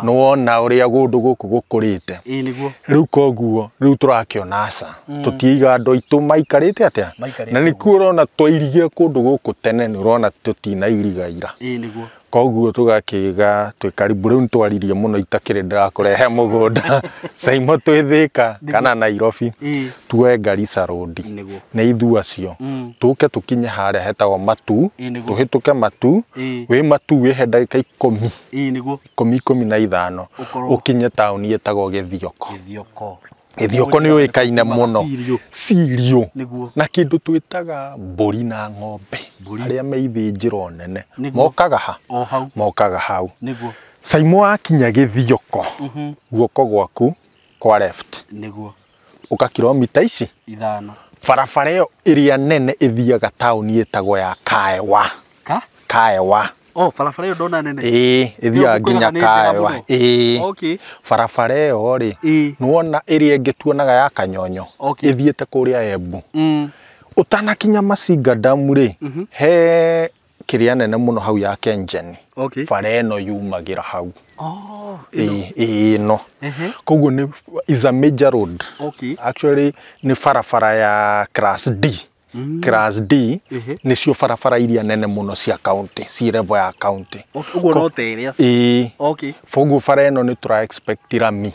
no wona uria gundu guku gukurite riu koguo riu turakiona aca tutiiga andu aitu maikarite atia na ni kurona twairigire kundu guku tene ni urona tutinairigaira koguo tugakiga twi karibu riu twaririe muno itakire ndirakurehe mugunda Saimo twithika kana Nairobi tuwe Garissa Road ni ithu acio tuke tukinye haria hetagwo Matu tuhituke Matu wi Matu wi he ndagika 10 ukinye town yetagwo Githioko Githioko ni uikaine muno sirio na kindu twitaga mburi na ng'ombe aria meithinjiro nene mokaga hau Saimo akinya Githioko guoko gwaku kwa left uka kilomita ici 5 barabara iyo iria nene ithiaga town yetagwo ya Kaewa Oh, barabara ĩyo ndona nene. Ĩthiaga nginya Kaewa. Okay. Barabara ĩyo rĩ, nĩwona ĩrĩa ĩngĩ tuonaga ya Kanyonyo ĩthiĩte kũrĩa Embu. Ũtanakinya Masinga Dam rĩ, he kĩrĩa nene mũno hau ya Kengen. Bara ĩno yumagĩra hau. No. Koguo nĩ is a major road. Actually nĩ barabara ya Class D. Class D nĩcio barabara iria nene mũno cia county, ci level ya county. Ũguo no teria. Koguo bara ĩno nĩ tũra expect rami.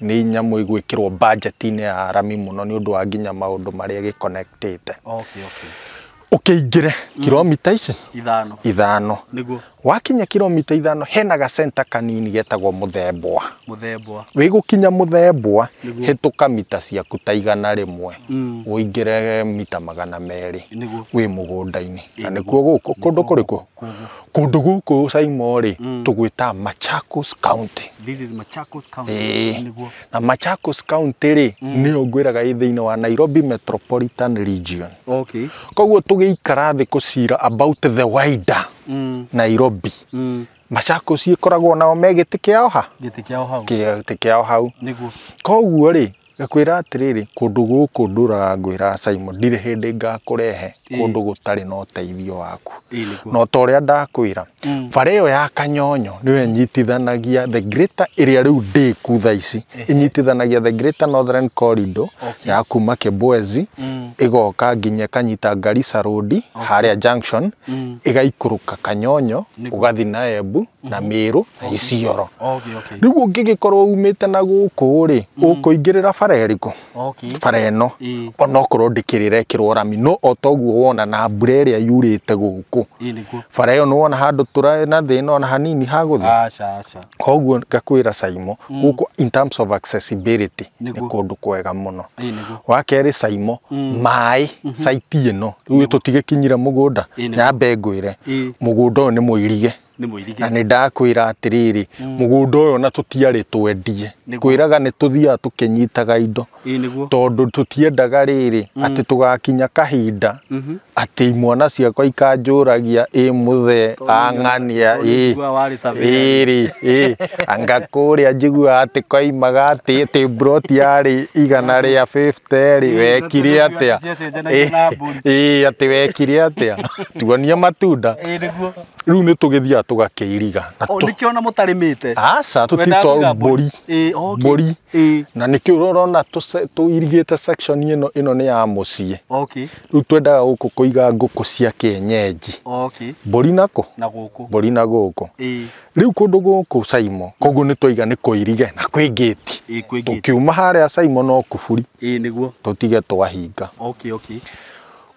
Nĩ nyamũ igwĩkĩrwo budget-inĩ ya rami mũno nĩ ũndũ wa nginya maũndũ marĩa gĩconnectĩte. Ũkĩingĩre kilomita ici 5 nĩguo wakinya kilomita 5 hena ga center kanini getagwo Muthembwa. Wĩgũkinya Muthembwa hĩtũka mita ciaku ta 100 ũingĩre mita 200 wĩ mũgũnda-inĩ. Na nĩkuo gũkũ kũndũ kũrĩkũ kũndũ gũkũ Saimori tũgwĩta Machakos County. This is Machakos County. Na Machakos County rĩ nĩyo ngwĩraga ĩ thĩinĩ wa Nairobi Metropolitan Region. Koguo tũgĩikara thĩ kũcira about the wider Nairobi. Machakos ĩkoragwo nao me gĩtĩ kĩao hau. Koguo rĩ gakwĩra atĩrĩrĩ kũndũ gũkũ ndũraga ngwĩra Simon ndirĩ hĩndĩ ngakũrehe kũndũ gũtarĩ na ũteithio waku. No ta ũrĩa ndakwĩra bara ĩyo ya Kanyonyo nĩyo ĩnyitithanagia the greater ĩrĩa rĩu ndĩku thaa ici ĩnyitithanagia the Greater Northern Corridor ya kuma Kibwezi ĩgoka nginya kanyita Garissa Road harĩa junction ĩgaikũrũka Kanyonyo ũgathi na Embu na Meru na Isiolo. Rĩu ũngĩgĩkorwo umĩte na gũkũ rĩ ũkũingĩrĩra bara ĩrĩkũ? Bara ĩno onokorwo ndĩkĩrĩrekĩrwo rami no otoguo wona na mbura ĩrĩa yurĩte gũkũ. Bara ĩyo nĩwona handũ tũrĩ na thĩna ona hanini ha gũthiĩ. Koguo ngakwĩra Saimo gũkũ in terms of accessibility nĩ kũndũ kwega mũno. Wakerĩ Saimo maĩ site ĩno rĩu tũtigĩkinyire mũgũnda nyambe ngwĩre mũgũnda ũyũ nĩ mũirige. Na nĩ ndakwĩra atĩrĩrĩ mũgũnda ũyũ na tũtiarĩ twendie kwĩraga nĩ tũthiaga tũkĩnyitaga indo tondũ tũtiendaga rĩrĩ atĩ tũgakinya kahinda atĩ imwana ciakwa ikanjũragia mũthe ang'ania anga kũrĩa njiguaga atĩ koimaga atĩ broti yarĩ 150 rĩ wekire atĩa atĩ wekire atĩa tuonie matunda rĩu nĩ tũgĩthiaga tũgakĩiriga nĩkĩona mũtarĩmĩte aca tũtitwa mbũri na nĩkĩo ũrona tũirigĩte section ĩno nĩ ya mũciĩ. Rĩu twendaga gũkũ kũiga ngũkũ cia kienyeji mbũri mbũri na gũkũ. Rĩu kũndũ gũkũ Saimo koguo nĩ tũiga nĩ kũirige na kwĩ gate tũkiuma harĩa Saimo no kuburi tũtige twahinga.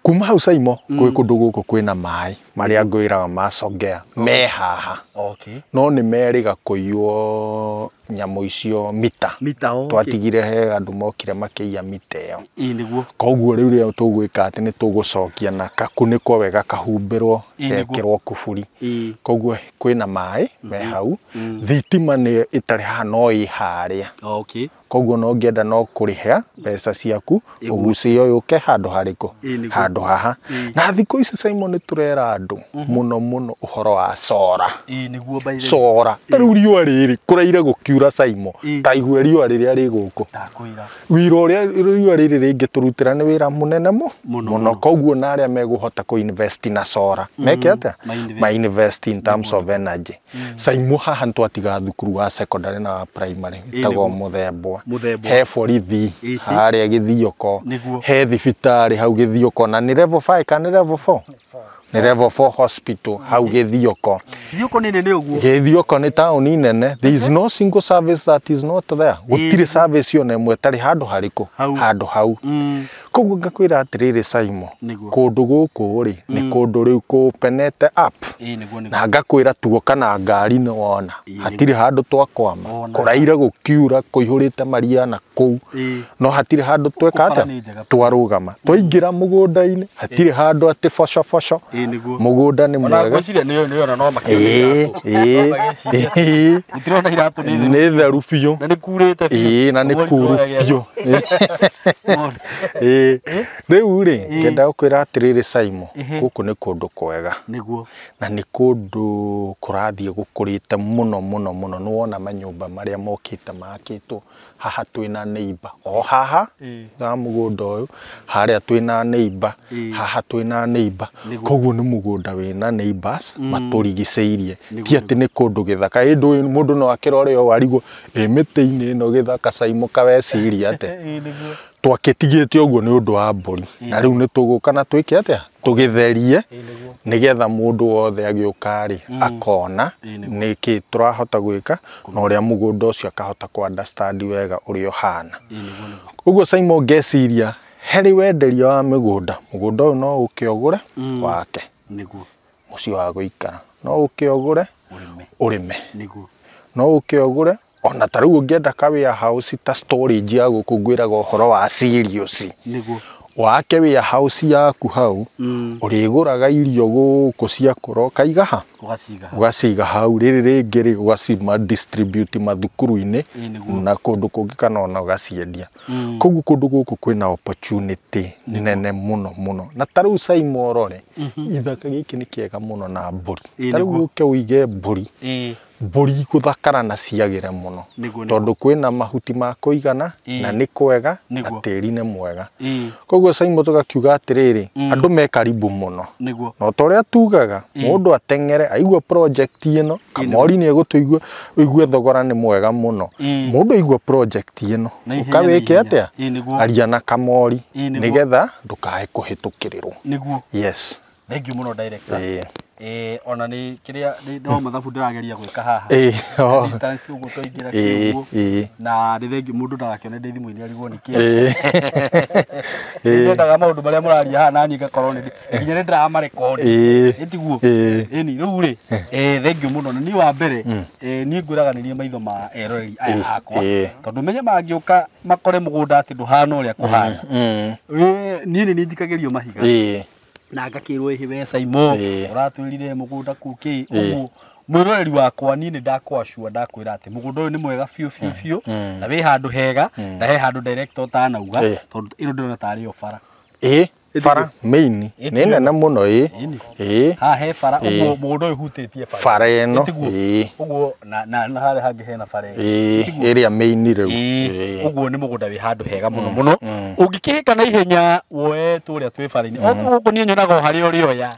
Kuma hau Saimo kwĩ kũndũ gũkũ kwĩna maĩ marĩa ngwĩraga macongea me haha no nĩ merĩga kũiywo nyamũ icio mita twatigire he andũ mokire makĩiya mita ĩyo. Koguo rĩu rĩo tũgwĩka atĩ nĩ tũgũcokia na gakunĩkwo wega kahumbĩrwo gekĩrwo kuburi. Koguo kwĩna maĩ me hau thitima nĩ ĩtarĩ haha no ĩ harĩa. Koguo no ngĩenda no kũrĩha mbeca ciaku ũgucie ũyũke handũ harĩkũ handũ haha. Na thikũ ici Simon nĩ tũrera andũ mũno ũhoro wa solar. Rĩu riũa rĩrĩ kũraire gũkiura Saimo ta igwe riũa rĩrĩa rĩ gũkũ wĩra ũrĩa riũa rĩrĩ rĩngĩtũrutĩra nĩ wĩra mũnene mũno. Koguo na arĩa megũhota kũ-invest na solar meke atĩa ma-invest in terms of energy. Saimo haha twatiga thukuru wa secondary na wa primary tagwo Muthembwa he borithi harĩa Gĩthioko he thibitarĩ hau Gĩthioko na nĩ level 5 kana level 4 nĩ level 4 hospital hau Gĩthioko. Gĩthioko nĩ taũni nene. There is no single service that is not there. Gũtirĩ service yona ĩmwe tarĩ handũ harĩkũ handũ hau. Koguo ngakwĩra atĩrĩrĩ Saimo kũndũ gũkũ rĩ nĩ kũndũ rĩu kũpenete up na ngakwĩra tuoka na ngari nĩ wona hatirĩ handũ twakwama kũraire gũkiura kũihũrĩte maria na kũu no hatirĩ handũ tweka atĩa twarũgama twaingĩra mũgũnda-inĩ hatirĩ handũ atĩ boco mũgũnda nĩ mwega nĩ theru biũ na nĩ kuru biũ Rĩu rĩ ngenda gũkwĩra atĩrĩrĩ Simon, gũkũ nĩ kũndũ kwega nĩguo na nĩ kũndũ kũrathiĩ gũkũrĩte mũno mũno mũno. Nĩ wona manyũmba marĩa mokĩte makĩtwo haha twĩna neighbor o haha na mũgũnda ũyũ harĩa twĩna neighbor haha twĩna neighbor, koguo nĩ mũgũnda wĩna neighbors matũrigicĩirie, ti atĩ nĩ kũndũ gĩthaka. Ĩndũ mũndũ no akĩrore o arigwo mĩtĩ-inĩ ĩno gĩthaka Simon kaweciria atĩ twakĩtigĩte ũguo nĩ ũndũ wa mbũri. Na rĩu nĩ tũgũka na twĩke atĩa tũgĩtherie nĩgetha mũndũ wothe agĩũka rĩ akona nĩkĩ tũrahota gwĩka na ũrĩa mũgũnda ũcio akahota ku understand wega ũrĩa ũhana. Ũguo Simon ngeciria harĩ wenderia wa mũgũnda ũyũ no ũkĩogũre wake mũciĩ wa gũikara, no ũkĩogũre ũrĩme, no ũkĩogũre ona ta rĩu ũngĩenda ka warehouse ta storage ya gũkũ ngwĩraga ũhoro wa cereals wake warehouse yaku hau ũrĩgũraga irio gũkũ ciakũra ũkaiga ha ũgaciga hau, rĩrĩ rĩngĩ rĩ ũgacima distribute mathukuru-inĩ na kũndũ kũngĩ kana ona ũgaciendia. Koguo kũndũ gũkũ kwĩna opportunity nene mũno mũno. Na ta rĩu Simon rore ithaka gĩkĩ nĩ kĩega mũno na mbũri, ta rĩu ũke ũige mbũri, mbũri gũthakara na ciagĩre mũno tondũ kwĩna mahuti ma kũigana na nĩ kwega na tĩri nĩ mwega. Koguo Simon tũgakiuga atĩrĩrĩ andũ me karibu mũno, na ũtorĩa tugaga mũndũ ateng'ere aigua project ĩno Kamori nĩ egũtũigua ũigue thogora nĩ mwega mũno, mũndũ aigua project ĩno ũkawĩke atĩa aria na Kamori nĩgetha ndũkae kũhĩtũkĩrĩrwo. Yes, thank you mũno director. Ona nĩ kĩrĩa no mathabu ndĩrageria gwĩka haha distance ũguo tũingĩra kĩũguo na nĩ thengi mũndũ ndagakĩone ndĩ thimũ-inĩ arigwo nĩ kĩĩ. Nĩnyendaga maũndũ marĩa mũraria haha naniĩ ngakorwo nginya nĩ ndĩramarekondi ĩtiguo ĩni rĩu rĩ thengi mũno. Na niĩ wa mbere niĩ ngwĩraga nĩ niĩ maitho ma eroreri aya akwa tondũ menye mangĩũka makore mũgũnda atĩ ndũhana ũrĩa kũhana, niĩ nĩ njikagĩrio mahiga na ngakĩrwo we Simon ũratwĩrire mũgũnda kuki ũguo mwĩroreri wakwa niĩ nĩ ndakwacua ndakwĩra atĩ mũgũnda ũyũ nĩ mwega biũ biũ biũ na wĩ handũ hega na he handũ director ũtanauga tondũ ĩno ndĩrona tarĩ o bara bara main nĩ nene mũno haha he bara ũguo mũgũnda ũyũ hutĩtie bara ĩno ũguo na harĩa hangĩ hena bara ĩrĩa main rĩu ũguo nĩ mũgũnda wĩ handũ hega mũno mũno. Ũngĩkĩhĩka na ihenya woe tũrĩa twĩ bara-inĩ ũguo niĩ nyonaga o harĩa ũrĩ oya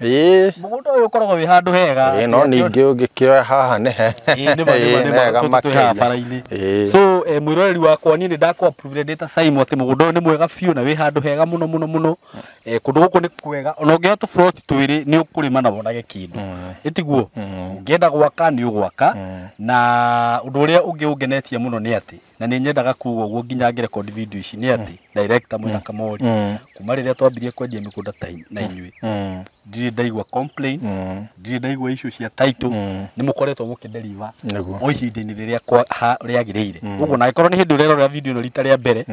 mũgũnda ũyũ ũkoragwo wĩ handũ hega no ningĩ ũngĩkĩoya haha nĩ hega makĩria bara-inĩ. So mwĩroreri wakwa niĩ nĩ ndakwa approve ndĩ ta Simon atĩ mũgũnda ũyũ nĩ mwega biũ na wĩ handũ hega mũno mũno mũno. Kũndũ gũkũ nĩ kwega ona ũngĩoya tũburoti twĩrĩ nĩ ũkũrĩma na wonage kĩndũ ĩtiguo. Ũngĩenda gwaka nĩ ũgwaka na ũndũ ũrĩa ũngĩ ũngenetie mũno nĩ atĩ na nĩ nyendaga kuuga ũguo nginya ngĩrekondi video ici nĩ atĩ director mwĩna Kamori kuma rĩrĩa twambirie kwendia mĩgũnda ta na inyuĩ ndirĩ ndaigua complain, ndirĩ ndaigua issue cia title, nĩ mũkoretwo mũkĩnderiva o ihinda-inĩ rĩrĩa rĩagĩrĩire. Ũguo na angĩkorwo nĩ hĩndĩ ũrerorera video ĩno rita rĩa mbere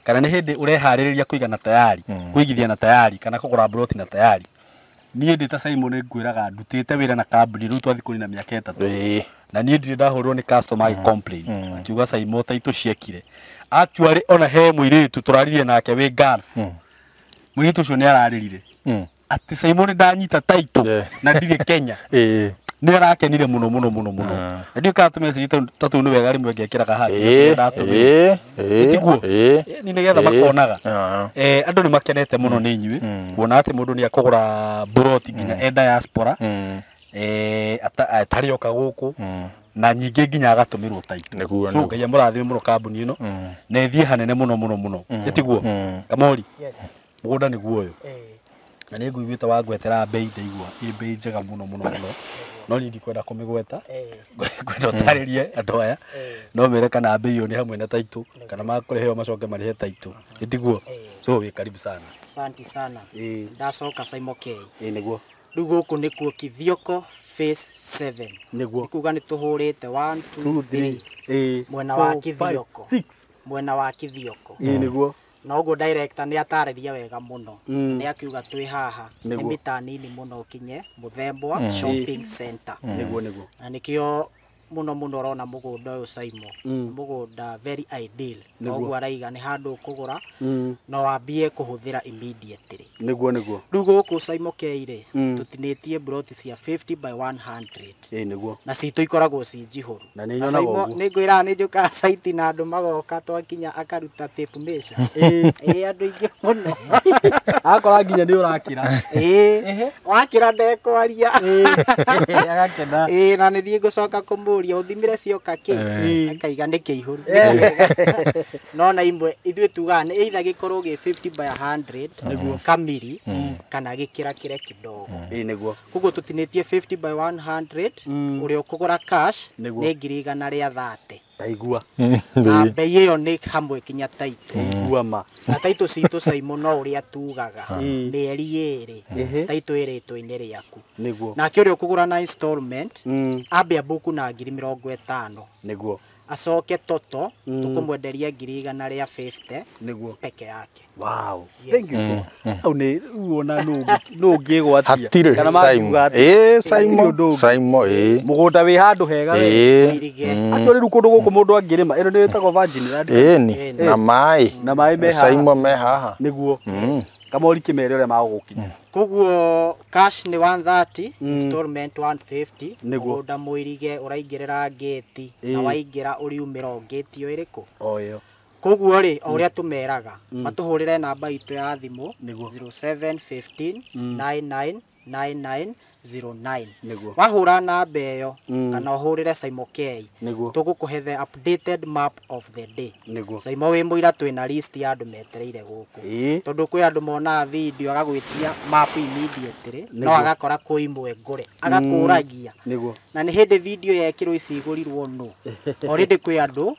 kana nĩ hĩndĩ ũreharĩrĩria kũiga na tayari kũigithia na tayari kana kũgũra plot na tayari, niĩ ndĩ ta Simon nĩ ngwĩraga ndutĩte wĩra na kambuni rĩu twathi kũrĩ na mĩaka ĩtatũ na niĩ ndirĩ ndahũrwo nĩ customer complain akiuga Simon title ciekire. Actually ona he mũirĩtu tũraririe nake wĩ Gulf, mũirĩtu ũcio nĩ ararĩrire atĩ Simon ndanyita title na ndirĩ Kenya nĩ arakenire mũno mũno mũno mũno. Na ndiũ ka message ta tu nĩ wega rĩmwe ngekĩraga hangĩ ndatũmĩra ĩtiguo ni nĩgetha makonaga andũ nĩ makenete mũno nĩ inyuĩ kuona atĩ mũndũ nĩ akũgũra buroti nginya e diaspora atarĩ oka gũkũ na nyingĩ nginya agatũmĩrwo title. So Ngai amũrathime mũno kambuni ĩno na ĩthiĩ hanene mũno mũno mũno ĩtiguo. Kamori mũgũnda nĩguo ũyũ na nĩ ngũiguĩte wangwetera mbei ndaigua ĩ mbei njega mũno mũno mũno no nĩ ndikwenda kũmĩgweta ngwenda ũtarĩrie andũ aya no mere kana mbei ĩyo nĩ hamwe na title kana makũrĩheo macoke marĩhe title ĩtiguo. So wĩ karibu sana. Asante sana. Ndacoka Simon K. Nĩguo rĩu gũkũ nĩkuo Kithioko phase 7 nĩguo kuga nĩ tũhũrĩte 1 2 3 mwena wa Kithioko 6 mwena wa Kithioko nĩguo. Na ũguo director nĩ atarĩria wega mũno nĩ akiuga twĩ haha nĩ mita nini mũno kinye Mũthembwa shopping center nĩguo nĩguo. Na nĩkĩo muno urona mugunda uyu Saimo mugunda very ideal noguo araiga ni handu kugura no wambie kuhuthira immediately niguo riu guku Saimo Keire tutinitie broti cia 50 by 100 niguo na citu ikoragwo ci njihuru na ni nyonaga uguo ningwira ni njuka site na andu magoka twakinya akaruta tape measure andu ingi muno akora nginya ni urakira wakira ndekwaria agakena na ni thie gucoka kumuria uthimire cioka ki akaiga ni kiihuru no na imwe ithuĩ tugaga nĩ either gĩkorwo gĩ 50 by 100 kamiri kana gĩkĩra kĩre kidogo nĩguo koguo tũtinĩtie 50 by 100 ũrĩa ũkũgũra cash nĩ 130 ndaigua na bei ĩyo nĩ hamwe kinya taito guama na taito citũ Saimo no ũrĩa tugaga mĩeri 2 taito ĩrĩtwo-inĩ rĩaku nĩguo nake ũrĩa ũkũgũra na installment ambe ambuku na 50,000 nĩguo acoke toto tukumwenderia 150 niguo peke yake. Wow, thank you. Au ni uona no ngigwatia hatirĩ Saimo mugunda wi handu hega acio riu kundu guku mundu angirima ino ni wetagwo virgin land ni na mai me Saimo me haha niguo Kamori kimere uria magukinya koguo cash ni 130 installment 150 mugunda muirige uraingirira gate na waingira uriumira gate yo iriku oyo koguo ri uria tumeraga matuhurire namba itu ya thimu 0715 999909 wahura namba iyo kana uhurire Saimo K tugukuhe the updated map of the day Saimo wi muira twina list ya andu metereire guku tondu kwi andu mona video agagwitia map immediately no agakora kwi imwe ngure agakuragia na ni hindi video yekirwo ici igurirwo no already kwi andu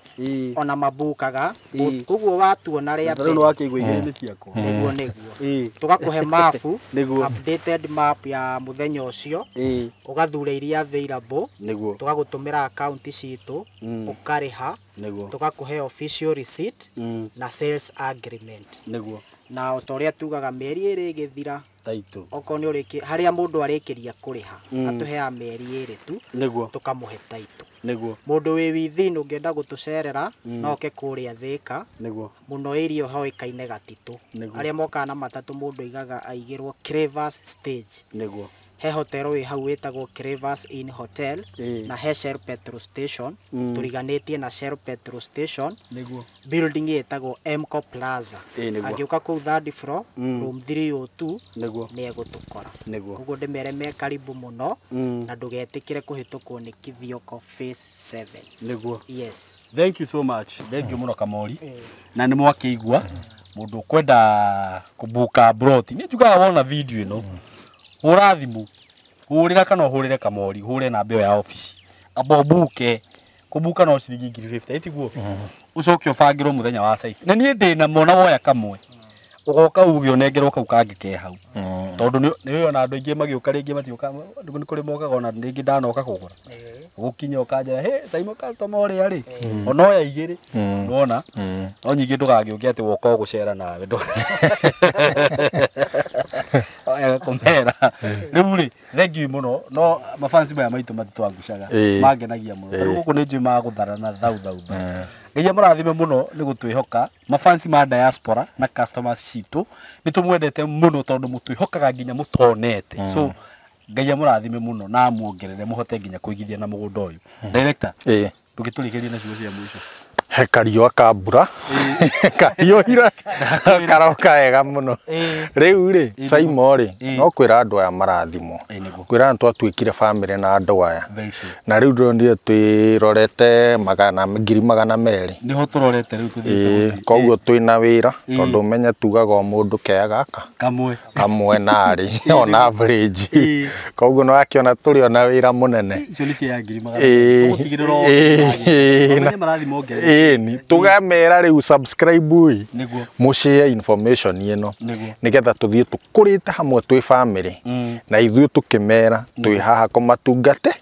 ona mabukaga koguo watuona ria mbere no wakigwa igeni ciako niguo tugakuhe map updated map ya muthenya ucio ugathure iria available tugagutumira account citu ukariha tugakuhe official receipt na sales agreement na utoria tugaga mieri iri githira taito oko ni uriki haria mundu arikiria kuriha atuhea mieri iri tu tukamuhe taito mundu wi within ungienda gutucerera no ke kuria Thika muno irio hoikaine Gatitu aria moka na matatu mundu igaga aigirwo Crevas stage he hotel wi hau wetagwo Crevas Inn Hotel na he Shell petrol station turiganitie na Shell petrol station building yetagwo Emco Plaza agiuka ku 3rd floor room 302 ni egutukora uguo ndimere me karibu muno na ndugetikire kuhitukwo ni Kithioko phase 7 yes thank you so much thank you muno Kamori na ni mwakiigua mundu kwenda kubuka abroad ni njugaga wona video ino hura thimu hurira kana hurire Kamori hure namba ya office abobuke kubuka no ciringi 50 itiguo ucoke ubangirwo muthenya wa site na nie ndi na mona woya kamwe ugoka ugio nengerwo kau kangike hau tondu ni ona andu ingi magiuka ringi matioka ni kuri mokaga ona ringi ndanoka kugura gukinya ukaja he Saimo customer uria ri ona oya igiri nona no nyingi ndugagiuke ati woka gucera nawe ndo aya komera riu ri thank you muno no mafansi baya maitu matitwangucaga mangenagia muno tari guku ni njuma guthara na thau ngai murathime muno ni gutwihoka mafansi ma diaspora na customers citu nitumwendete muno tondu mutwihokaga nginya mutonete so ngai murathime muno na muongerere muhote nginya kuigithia na mugunda uyu director tugiturikiria na ciugo cia mwisho he kariwa ka mbura kariwa ira karoka wega muno riu ri Saimo ri no kwira andu aya marathimo kwira andu atwikire family na andu aya na riu ndonire twirorete magana 200,000 niho turorete riu tuthite koguo twina wira tondu menye tugaga mundu kea gaka kamwe nari on average koguo no akiona turi ona wira munene cio ni cia 200,000 tugutigirira marathimo ongerere ni tugamera riu subscribe ui mushare information ino nigetha tuthie tukurite hamwe twi family na ithuĩ tukimera twi haha kumatungatira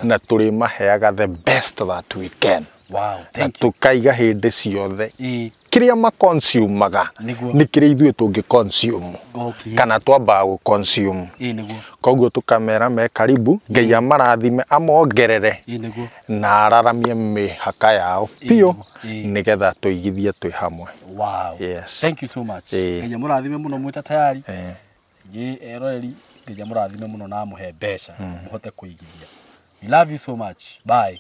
na turi maheaga the best that we can wow thank you tukaiga hindi ciothe kiria ma consumaga ni kiria ithuĩ tũngĩ consume kana twamba gũ consume koguo tukamera me karibu Ngai amarathime amongerere na araramie mĩhaka yao biũ nigetha tũigithie twĩ hamwe. Wow. Yes. Thank you so much. Ngai amũrathime mũno mwĩta tayari. Eroreri Ngai amũrathime mũno na amũhe mbeca muhote kũigithia. We love you so much. Bye.